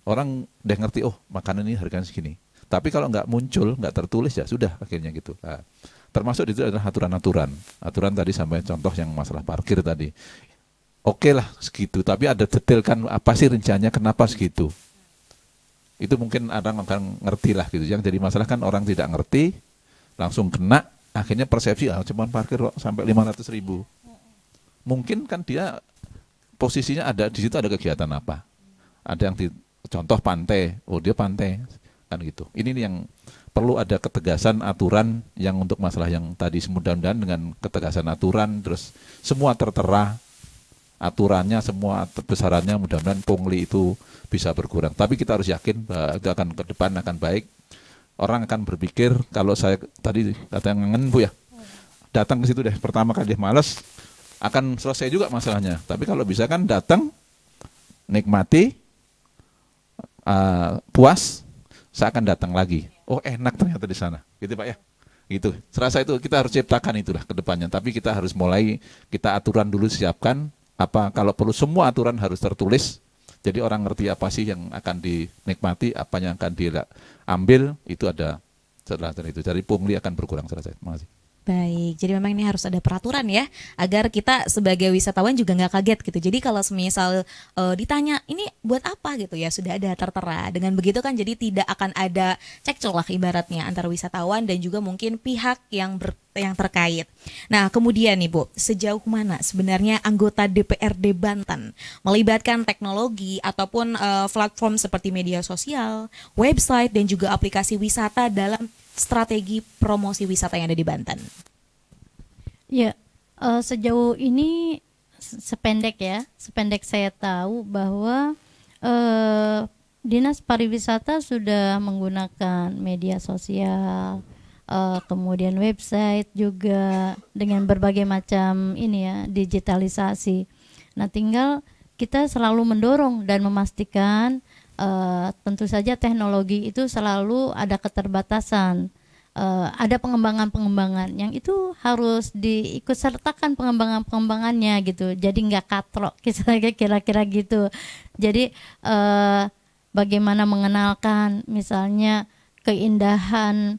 Orang udah ngerti, oh makanan ini harganya segini. Tapi kalau nggak muncul, nggak tertulis, ya sudah akhirnya gitu. Nah, termasuk itu adalah aturan-aturan. Aturan tadi sampai contoh yang masalah parkir tadi. Oke lah segitu, tapi ada detailkan apa sih rinciannya, kenapa segitu. Itu mungkin orang akan ngerti lah gitu. Yang jadi masalah kan orang tidak ngerti, langsung kena, akhirnya persepsi cuma parkir kok sampai 500.000. Mungkin kan dia posisinya ada di situ, ada kegiatan apa. Ada yang contoh pantai, oh dia pantai kan gitu. Ini yang perlu ada ketegasan aturan yang untuk masalah yang tadi, mudah-mudahan dengan ketegasan aturan terus semua tertera aturannya, semua besarannya, mudah-mudahan pungli itu bisa berkurang. Tapi kita harus yakin bahwa itu akan ke depan akan baik. Orang akan berpikir, kalau saya tadi datang ngangen Bu ya, datang ke situ deh pertama kali malas, akan selesai juga masalahnya. Tapi kalau bisa kan datang, nikmati, puas, saya akan datang lagi. Oh enak ternyata di sana, gitu Pak ya. Gitu. Serasa itu kita harus ciptakan itulah ke depannya. Tapi kita harus mulai, kita aturan dulu siapkan. Kalau perlu semua aturan harus tertulis, jadi orang ngerti apa sih yang akan dinikmati, apa yang akan diambil, itu ada setelah itu. Jadi pungli akan berkurang. Terima kasih. Baik, jadi memang ini harus ada peraturan ya, agar kita sebagai wisatawan juga nggak kaget gitu. Jadi kalau semisal ditanya ini buat apa gitu ya, sudah ada tertera. Dengan begitu kan jadi tidak akan ada cekcok lah ibaratnya antara wisatawan dan juga mungkin pihak yang terkait. Nah kemudian nih Bu, sejauh mana sebenarnya anggota DPRD Banten melibatkan teknologi ataupun platform seperti media sosial, website dan juga aplikasi wisata dalam strategi promosi wisata yang ada di Banten? Ya, sejauh ini sependek saya tahu bahwa Dinas Pariwisata sudah menggunakan media sosial, kemudian website juga dengan berbagai macam digitalisasi. Nah, tinggal kita selalu mendorong dan memastikan tentu saja teknologi itu selalu ada keterbatasan, ada pengembangan yang itu harus diikut sertakan pengembangannya gitu. Jadi nggak katrok kira-kira gitu. Jadi bagaimana mengenalkan misalnya keindahan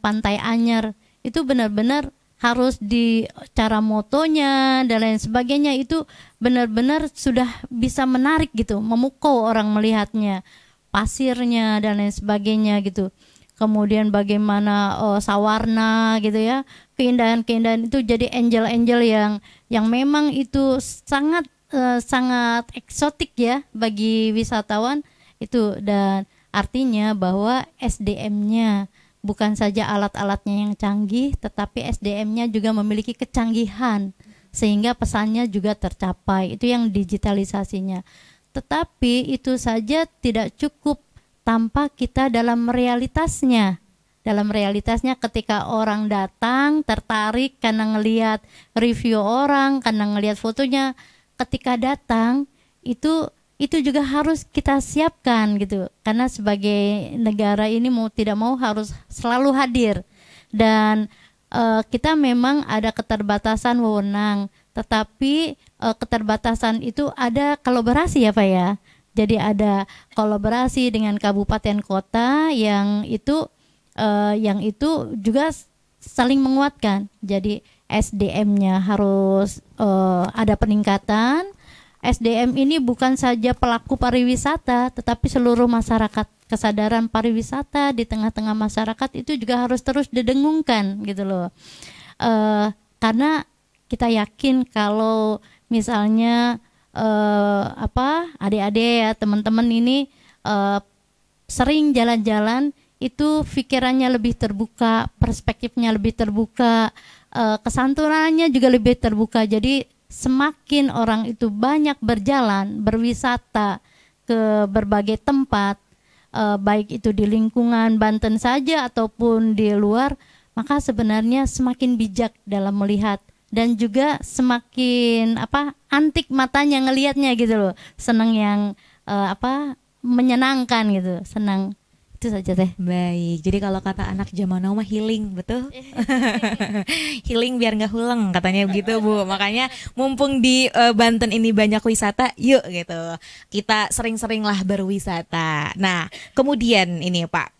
Pantai Anyer itu benar-benar harus di cara motonya dan lain sebagainya itu benar-benar sudah bisa menarik gitu, memukau orang melihatnya, pasirnya dan lain sebagainya gitu. Kemudian bagaimana sawarna gitu ya, keindahan-keindahan itu jadi angel-angel yang memang itu sangat eksotik ya bagi wisatawan itu. Dan artinya bahwa SDM-nya bukan saja alat-alatnya yang canggih, tetapi SDM-nya juga memiliki kecanggihan sehingga pesannya juga tercapai. Itu yang digitalisasinya. Tetapi itu saja tidak cukup tanpa kita dalam realitasnya. Dalam realitasnya ketika orang datang tertarik karena ngelihat review orang, karena ngelihat fotonya, ketika datang itu juga harus kita siapkan gitu, karena sebagai negara ini mau tidak mau harus selalu hadir dan kita memang ada keterbatasan wewenang, tetapi keterbatasan itu ada kolaborasi ya Pak ya. Jadi ada kolaborasi dengan kabupaten kota yang itu juga saling menguatkan. Jadi SDM-nya harus ada peningkatan. SDM ini bukan saja pelaku pariwisata, tetapi seluruh masyarakat. Kesadaran pariwisata di tengah-tengah masyarakat itu juga harus terus didengungkan gitu loh. Karena kita yakin kalau misalnya adik-adik ya teman-teman ini sering jalan-jalan itu pikirannya lebih terbuka, perspektifnya lebih terbuka, kesantunannya juga lebih terbuka. Jadi semakin orang itu banyak berjalan, berwisata ke berbagai tempat, baik itu di lingkungan Banten saja ataupun di luar, maka sebenarnya semakin bijak dalam melihat dan juga semakin antik matanya ngelihatnya gitu loh, senang yang menyenangkan gitu, senang. Itu saja teh. Baik, jadi kalau kata anak zaman now mah healing, betul? Healing biar nggak hulang katanya begitu Bu. Makanya mumpung di Banten ini banyak wisata, yuk gitu. Kita sering-seringlah berwisata. Nah, kemudian ini Pak,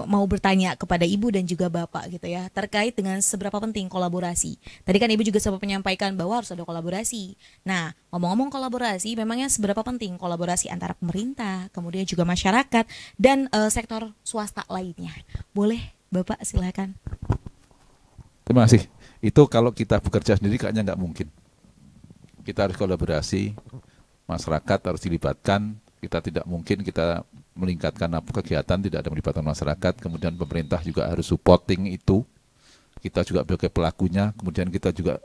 mau bertanya kepada Ibu dan juga Bapak gitu ya, terkait dengan seberapa penting kolaborasi. Tadi kan Ibu juga sempat menyampaikan bahwa harus ada kolaborasi. Nah, ngomong-ngomong kolaborasi, memangnya seberapa penting kolaborasi antara pemerintah, kemudian juga masyarakat dan sektor swasta lainnya. Boleh Bapak silakan. Terima kasih. Itu kalau kita bekerja sendiri kayaknya nggak mungkin. Kita harus kolaborasi, masyarakat harus dilibatkan. Kita tidak mungkin kita meningkatkan kegiatan tidak ada melibatkan masyarakat, kemudian pemerintah juga harus supporting itu, kita juga sebagai pelakunya, kemudian kita juga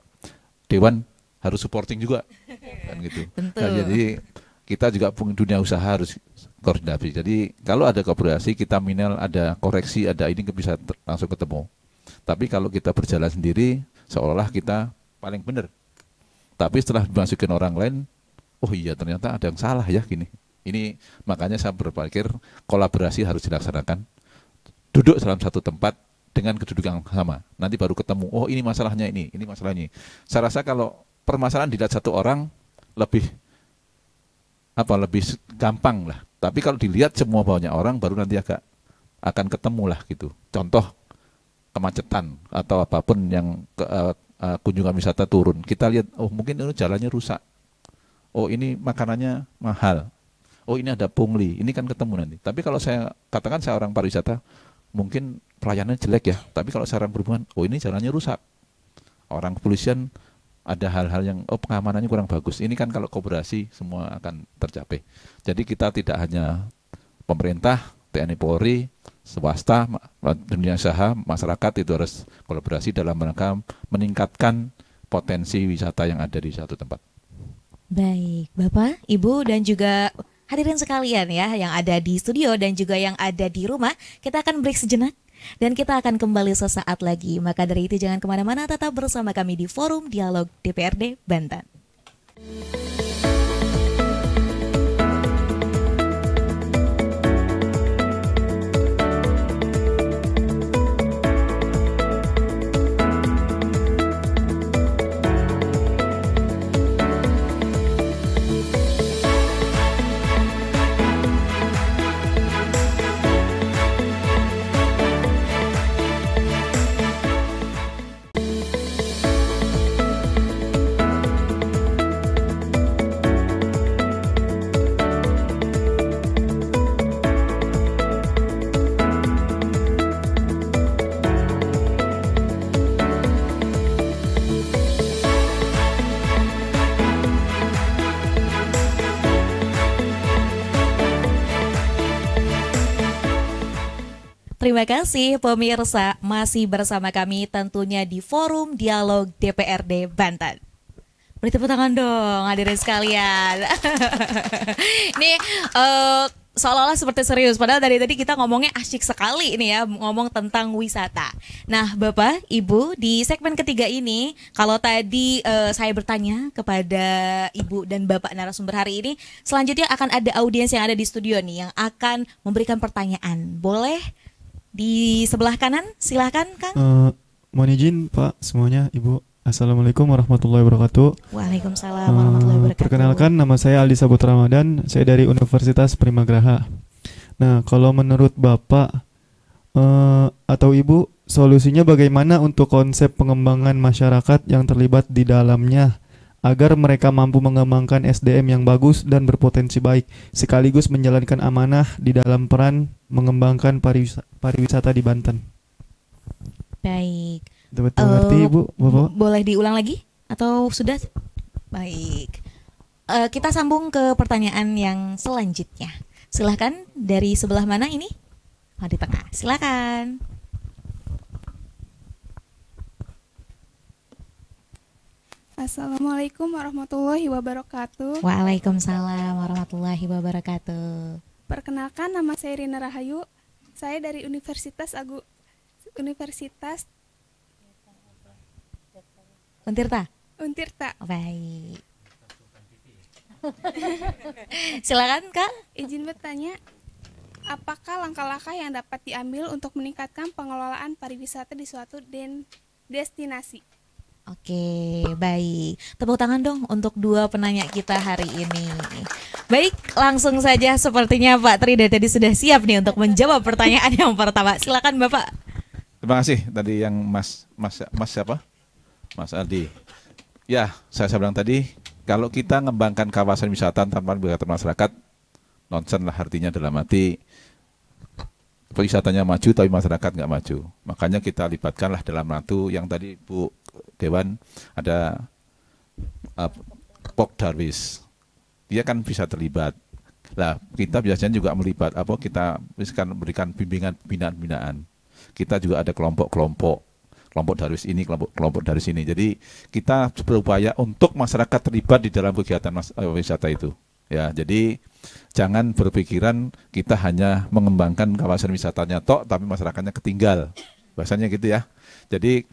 dewan harus supporting juga, kan gitu. Nah, jadi kita juga dunia usaha harus koordinasi. Jadi kalau ada kolaborasi, kita minimal ada koreksi, ada ini bisa langsung ketemu. Tapi kalau kita berjalan sendiri, seolah-olah kita paling benar. Tapi setelah dimasukin orang lain, oh iya ternyata ada yang salah ya gini. Ini makanya saya berpikir kolaborasi harus dilaksanakan. Duduk dalam satu tempat dengan kedudukan yang sama. Nanti baru ketemu, oh ini masalahnya ini masalahnya. Saya rasa kalau permasalahan dilihat satu orang lebih gampang lah. Tapi kalau dilihat semua banyak orang baru nanti akan ketemu lah gitu. Contoh kemacetan atau apapun yang kunjungan wisata turun. Kita lihat, oh mungkin ini jalannya rusak. Oh ini makanannya mahal. Oh ini ada pungli, ini kan ketemu nanti. Tapi kalau saya katakan saya orang pariwisata, mungkin pelayanannya jelek ya. Tapi kalau saya orang berhubungan, oh ini jalannya rusak. Orang kepolisian ada hal-hal yang pengamanannya kurang bagus. Ini kan kalau kooperasi semua akan tercapai. Jadi kita tidak hanya pemerintah, TNI Polri, swasta, dunia usaha, masyarakat itu harus kolaborasi dalam rangka meningkatkan potensi wisata yang ada di satu tempat. Baik, Bapak, Ibu dan juga hadirin sekalian ya yang ada di studio dan juga yang ada di rumah, kita akan break sejenak dan kita akan kembali sesaat lagi. Maka dari itu jangan kemana-mana, tetap bersama kami di Forum Dialog DPRD Banten. Terima kasih pemirsa, masih bersama kami tentunya di Forum Dialog DPRD Banten. Beri tepuk tangan dong hadirin sekalian. Ini seolah-olah seperti serius, padahal dari tadi kita ngomongnya asyik sekali ini ya, ngomong tentang wisata. Nah Bapak, Ibu, di segmen ketiga ini, kalau tadi saya bertanya kepada Ibu dan Bapak narasumber hari ini, selanjutnya akan ada audiens yang ada di studio nih, yang akan memberikan pertanyaan. Boleh? Di sebelah kanan, silahkan Kang. Mohon izin Pak semuanya, Ibu. Assalamualaikum warahmatullahi wabarakatuh. Waalaikumsalam warahmatullahi wabarakatuh. Perkenalkan, nama saya Aldi Saputra Ramadan. Saya dari Universitas Primagraha. Nah, kalau menurut Bapak atau Ibu, solusinya bagaimana untuk konsep pengembangan masyarakat yang terlibat di dalamnya agar mereka mampu mengembangkan SDM yang bagus dan berpotensi baik, sekaligus menjalankan amanah di dalam peran mengembangkan pariwisata di Banten. Baik. Betul ngerti Ibu, Bapak? Boleh diulang lagi atau sudah? Baik. Kita sambung ke pertanyaan yang selanjutnya. Silahkan, dari sebelah mana ini? Oh, di tengah. Silakan. Assalamualaikum warahmatullahi wabarakatuh. Waalaikumsalam warahmatullahi wabarakatuh. Perkenalkan, nama saya Rina Rahayu. Saya dari Universitas Untirta. Untirta. Baik. Silakan Kak. Izin bertanya, apakah langkah-langkah yang dapat diambil untuk meningkatkan pengelolaan pariwisata di suatu destinasi? Oke, baik. Tepuk tangan dong untuk dua penanya kita hari ini. Baik, langsung saja sepertinya Pak Tri dari tadi sudah siap nih untuk menjawab pertanyaan yang pertama. Silakan Bapak. Terima kasih tadi yang Mas siapa? Mas Aldi. Ya, saya bilang tadi, kalau kita ngembangkan kawasan wisata tanpa melibatkan masyarakat, nonsen lah artinya, dalam arti wisatanya maju tapi masyarakat nggak maju. Makanya kita libatkanlah dalam ratu yang tadi Bu Dewan ada Pok Darwis. Dia kan bisa terlibat. Lah kita biasanya juga melibat kita berikan bimbingan binaan. Kita juga ada kelompok Darwis ini, kelompok Darwis ini. Jadi kita berupaya untuk masyarakat terlibat di dalam kegiatan wisata itu. Ya, jadi jangan berpikiran kita hanya mengembangkan kawasan wisatanya tapi masyarakatnya ketinggal. Bahasanya gitu ya. Jadi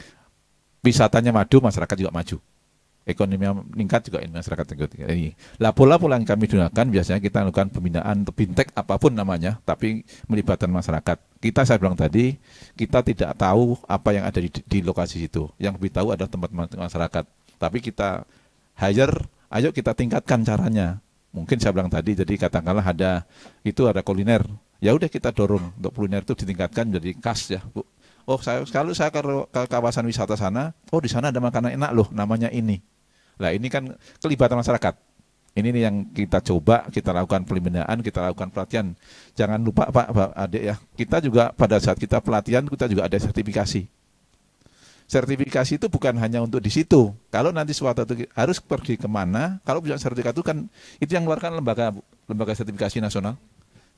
wisatanya maju, masyarakat juga maju. Ekonomi meningkat juga masyarakat ikut ini. Lah pola-pola yang kami gunakan biasanya kita lakukan pembinaan atau bintek apapun namanya, tapi melibatkan masyarakat. Saya bilang tadi, kita tidak tahu apa yang ada di lokasi itu. Yang lebih tahu adalah tempat masyarakat. Tapi kita ayo kita tingkatkan caranya. Mungkin saya bilang tadi, jadi katakanlah ada kuliner. Ya udah kita dorong untuk kuliner itu ditingkatkan jadi khas ya, Bu. Kalau saya ke kawasan wisata sana, di sana ada makanan enak loh, namanya ini. Lah ini kan kelibatan masyarakat. Ini nih yang kita coba, kita lakukan pembinaan, kita lakukan pelatihan. Jangan lupa Pak Adik ya, kita juga pada saat kita pelatihan, kita juga ada sertifikasi. Sertifikasi itu bukan hanya untuk di situ. Kalau nanti suatu itu harus pergi kemana, kalau punya sertifikat itu kan itu yang mengeluarkan lembaga sertifikasi nasional.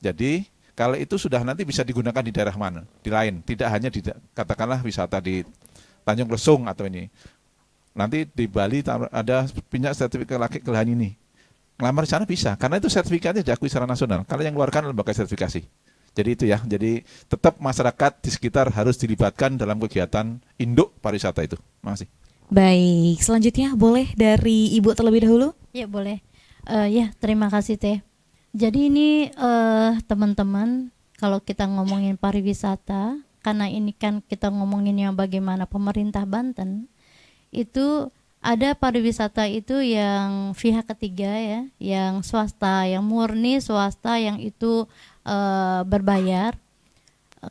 Jadi kalau itu sudah nanti bisa digunakan di daerah mana, di lain, tidak hanya katakanlah wisata di Tanjung Lesung atau ini. Nanti di Bali ada punya sertifikat laki kelahan ini. Ngelamar di sana bisa, karena itu sertifikatnya diakui secara nasional. Kalau yang mengeluarkan lembaga sertifikasi. Jadi itu ya, jadi tetap masyarakat di sekitar harus dilibatkan dalam kegiatan induk pariwisata itu. Makasih. Baik, selanjutnya boleh dari Ibu terlebih dahulu? Ya boleh. Ya terima kasih Teh. Jadi ini teman-teman, kalau kita ngomongin pariwisata, karena ini kan kita ngomonginnya bagaimana pemerintah Banten, itu ada pariwisata itu yang pihak ketiga ya, yang swasta, yang murni swasta, yang itu berbayar.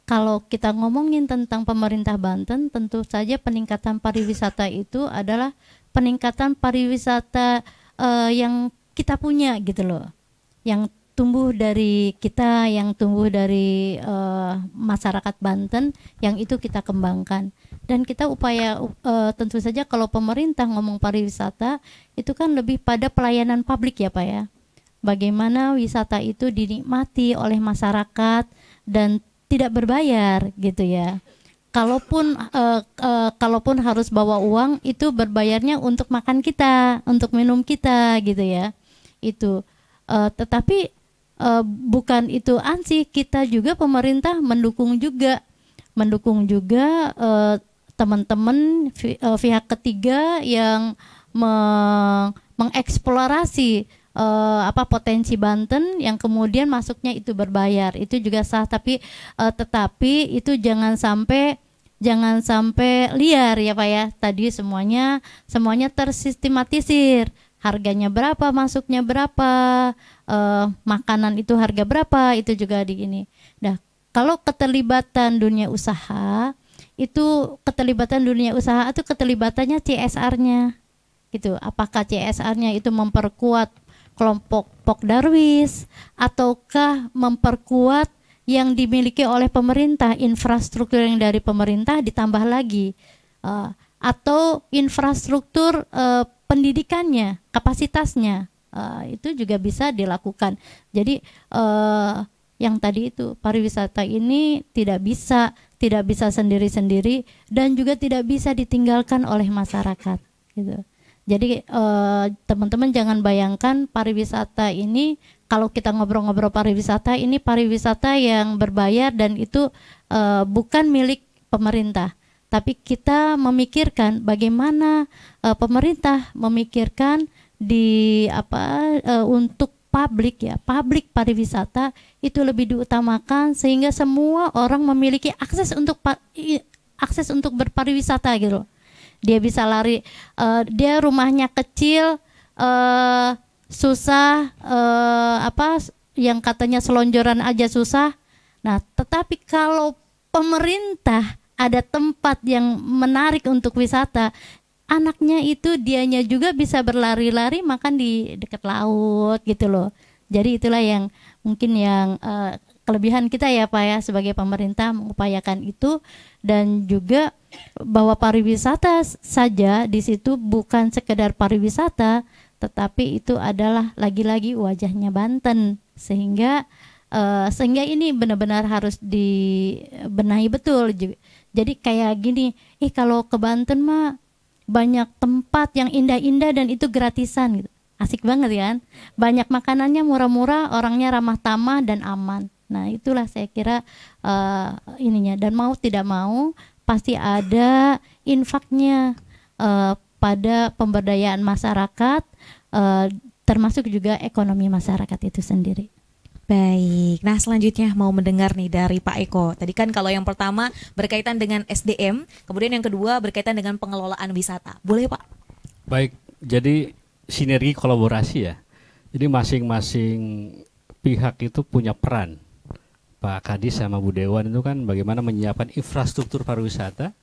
Kalau kita ngomongin tentang pemerintah Banten, tentu saja peningkatan pariwisata itu adalah peningkatan pariwisata yang kita punya gitu loh, yang tumbuh dari kita, yang tumbuh dari masyarakat Banten, yang itu kita kembangkan. Dan kita upaya tentu saja kalau pemerintah ngomong pariwisata itu kan lebih pada pelayanan publik ya Pak ya. Bagaimana wisata itu dinikmati oleh masyarakat dan tidak berbayar gitu ya. Kalaupun harus bawa uang itu berbayarnya untuk makan kita, untuk minum kita gitu ya. Itu tetapi bukan itu ansih, kita juga pemerintah mendukung juga teman-teman pihak ketiga yang mengeksplorasi potensi Banten yang kemudian masuknya itu berbayar, itu juga sah, tetapi itu jangan sampai liar ya Pak ya. Tadi semuanya tersistematisir, harganya berapa, masuknya berapa, makanan itu harga berapa, itu juga di ini. Nah, kalau keterlibatan dunia usaha itu keterlibatannya CSR-nya gitu. Apakah CSR-nya itu memperkuat kelompok Pok Darwis ataukah memperkuat yang dimiliki oleh pemerintah, infrastruktur yang dari pemerintah ditambah lagi, atau infrastruktur pendidikannya, kapasitasnya, itu juga bisa dilakukan. Jadi yang tadi itu pariwisata ini tidak bisa sendiri-sendiri dan juga tidak bisa ditinggalkan oleh masyarakat gitu. Jadi teman-teman jangan bayangkan pariwisata ini, kalau kita ngobrol-ngobrol pariwisata ini pariwisata yang berbayar dan itu bukan milik pemerintah. Tapi kita memikirkan bagaimana pemerintah memikirkan untuk publik pariwisata itu lebih diutamakan sehingga semua orang memiliki akses untuk berpariwisata gitu. Dia bisa lari, dia rumahnya kecil, susah, yang katanya selonjoran aja susah. Nah, tetapi kalau pemerintah ada tempat yang menarik untuk wisata, anaknya itu dianya juga bisa berlari-lari makan di dekat laut gitu loh. Jadi itulah yang mungkin yang kelebihan kita ya Pak ya sebagai pemerintah mengupayakan itu, dan juga bahwa pariwisata saja di situ bukan sekedar pariwisata, tetapi itu adalah lagi-lagi wajahnya Banten, sehingga ini benar-benar harus dibenahi betul. Jadi kayak gini, kalau ke Banten mah banyak tempat yang indah-indah dan itu gratisan gitu. Asik banget kan? Banyak makanannya murah-murah, orangnya ramah tamah dan aman. Nah, itulah saya kira ininya, dan mau tidak mau pasti ada infaknya pada pemberdayaan masyarakat, termasuk juga ekonomi masyarakat itu sendiri. Baik, nah selanjutnya mau mendengar nih dari Pak Eko. Tadi kan kalau yang pertama berkaitan dengan SDM, kemudian yang kedua berkaitan dengan pengelolaan wisata. Boleh Pak? Baik, jadi sinergi kolaborasi ya. Jadi masing-masing pihak itu punya peran. Pak Kadis sama Bu Dewan itu kan bagaimana menyiapkan infrastruktur pariwisata,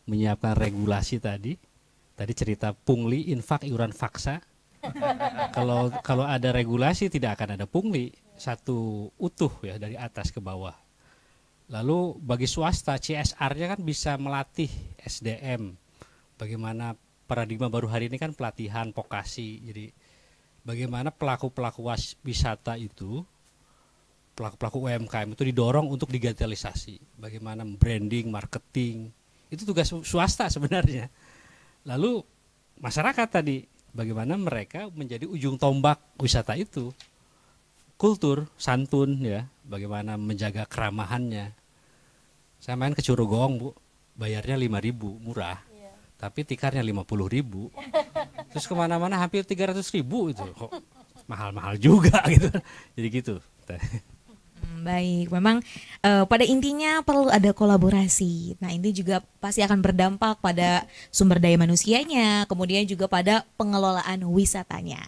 menyiapkan regulasi tadi cerita pungli, infak, iuran faksa. Kalau ada regulasi tidak akan ada pungli, satu utuh ya dari atas ke bawah. Lalu bagi swasta CSR-nya kan bisa melatih SDM. Bagaimana paradigma baru hari ini kan pelatihan vokasi. Jadi bagaimana pelaku-pelaku wisata itu, pelaku-pelaku UMKM itu didorong untuk digitalisasi. Bagaimana branding, marketing, itu tugas swasta sebenarnya. Lalu masyarakat tadi, bagaimana mereka menjadi ujung tombak wisata itu. Kultur, santun ya, bagaimana menjaga keramahannya. Saya main ke Curugong Bu, bayarnya 5.000, murah. Tapi tikarnya 50.000. Terus kemana-mana hampir 300.000 itu, kok mahal-mahal juga gitu. Jadi gitu. Baik, memang pada intinya perlu ada kolaborasi. Nah, ini juga pasti akan berdampak pada sumber daya manusianya, kemudian juga pada pengelolaan wisatanya.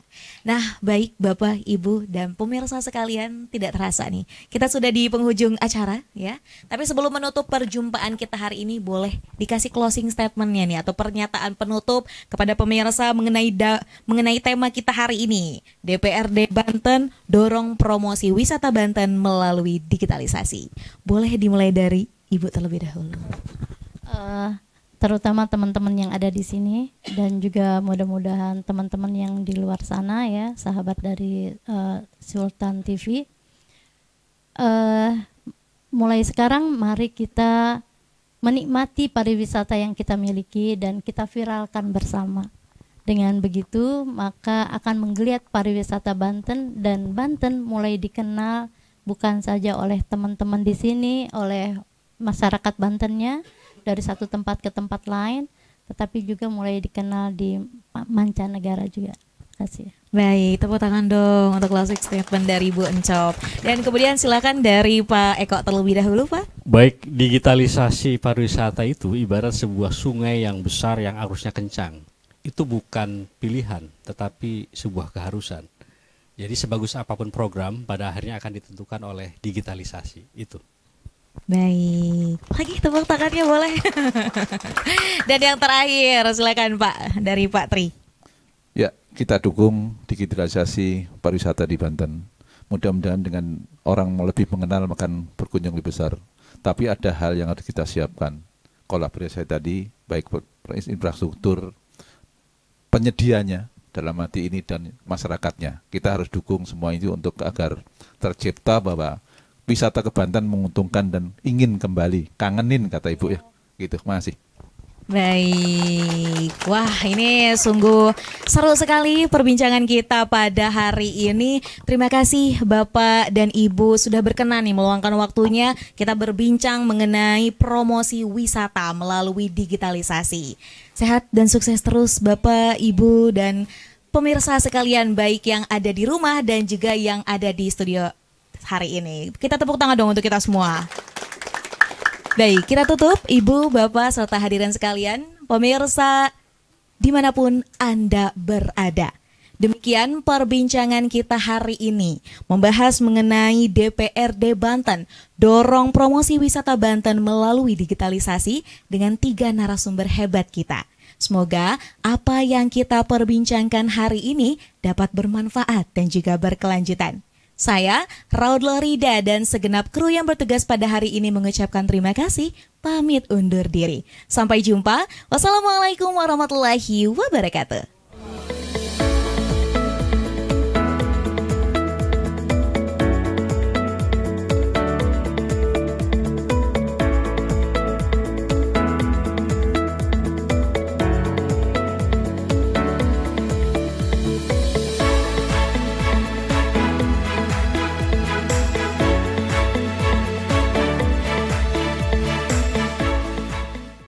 Nah, baik Bapak, Ibu, dan pemirsa sekalian, tidak terasa nih, kita sudah di penghujung acara ya. Tapi sebelum menutup perjumpaan kita hari ini, boleh dikasih closing statementnya nih, atau pernyataan penutup kepada pemirsa mengenai tema kita hari ini. DPRD Banten dorong promosi wisata Banten melalui digitalisasi. Boleh dimulai dari Ibu terlebih dahulu. Terutama teman-teman yang ada di sini, dan juga mudah-mudahan teman-teman yang di luar sana ya, sahabat dari Sultan TV. Mulai sekarang mari kita menikmati pariwisata yang kita miliki dan kita viralkan bersama. Dengan begitu maka akan menggeliat pariwisata Banten, dan Banten mulai dikenal bukan saja oleh teman-teman di sini, oleh masyarakat Bantennya dari satu tempat ke tempat lain, tetapi juga mulai dikenal di mancanegara juga. Terima kasih. Baik, tepuk tangan dong untuk closing statement dari Bu Encop. Dan kemudian silakan dari Pak Eko terlebih dahulu, Pak. Baik, digitalisasi pariwisata itu ibarat sebuah sungai yang besar yang arusnya kencang. Itu bukan pilihan, tetapi sebuah keharusan. Jadi sebagus apapun program, pada akhirnya akan ditentukan oleh digitalisasi itu. Baik, lagi tepuk tangannya boleh. Dan yang terakhir, silakan Pak, dari Pak Tri. Ya, kita dukung digitalisasi pariwisata di Banten. Mudah-mudahan dengan orang lebih mengenal akan berkunjung lebih besar. Tapi ada hal yang harus kita siapkan. Kolaborasi tadi, baik infrastruktur, penyedianya, dalam arti ini dan masyarakatnya. Kita harus dukung semua itu untuk agar tercipta bahwa wisata ke Banten menguntungkan dan ingin kembali, kangenin kata Ibu ya. Gitu, makasih. Baik, wah ini sungguh seru sekali perbincangan kita pada hari ini. Terima kasih Bapak dan Ibu sudah berkenan nih meluangkan waktunya kita berbincang mengenai promosi wisata melalui digitalisasi. Sehat dan sukses terus Bapak, Ibu, dan pemirsa sekalian baik yang ada di rumah dan juga yang ada di studio hari ini. Kita tepuk tangan dong untuk kita semua. Baik, kita tutup Ibu, Bapak, serta hadirin sekalian, pemirsa dimanapun Anda berada. Demikian perbincangan kita hari ini, membahas mengenai DPRD Banten, dorong promosi wisata Banten melalui digitalisasi dengan 3 narasumber hebat kita. Semoga apa yang kita perbincangkan hari ini dapat bermanfaat dan juga berkelanjutan. Saya, Raudlo Rida, dan segenap kru yang bertugas pada hari ini mengucapkan terima kasih, pamit undur diri. Sampai jumpa. Wassalamualaikum warahmatullahi wabarakatuh.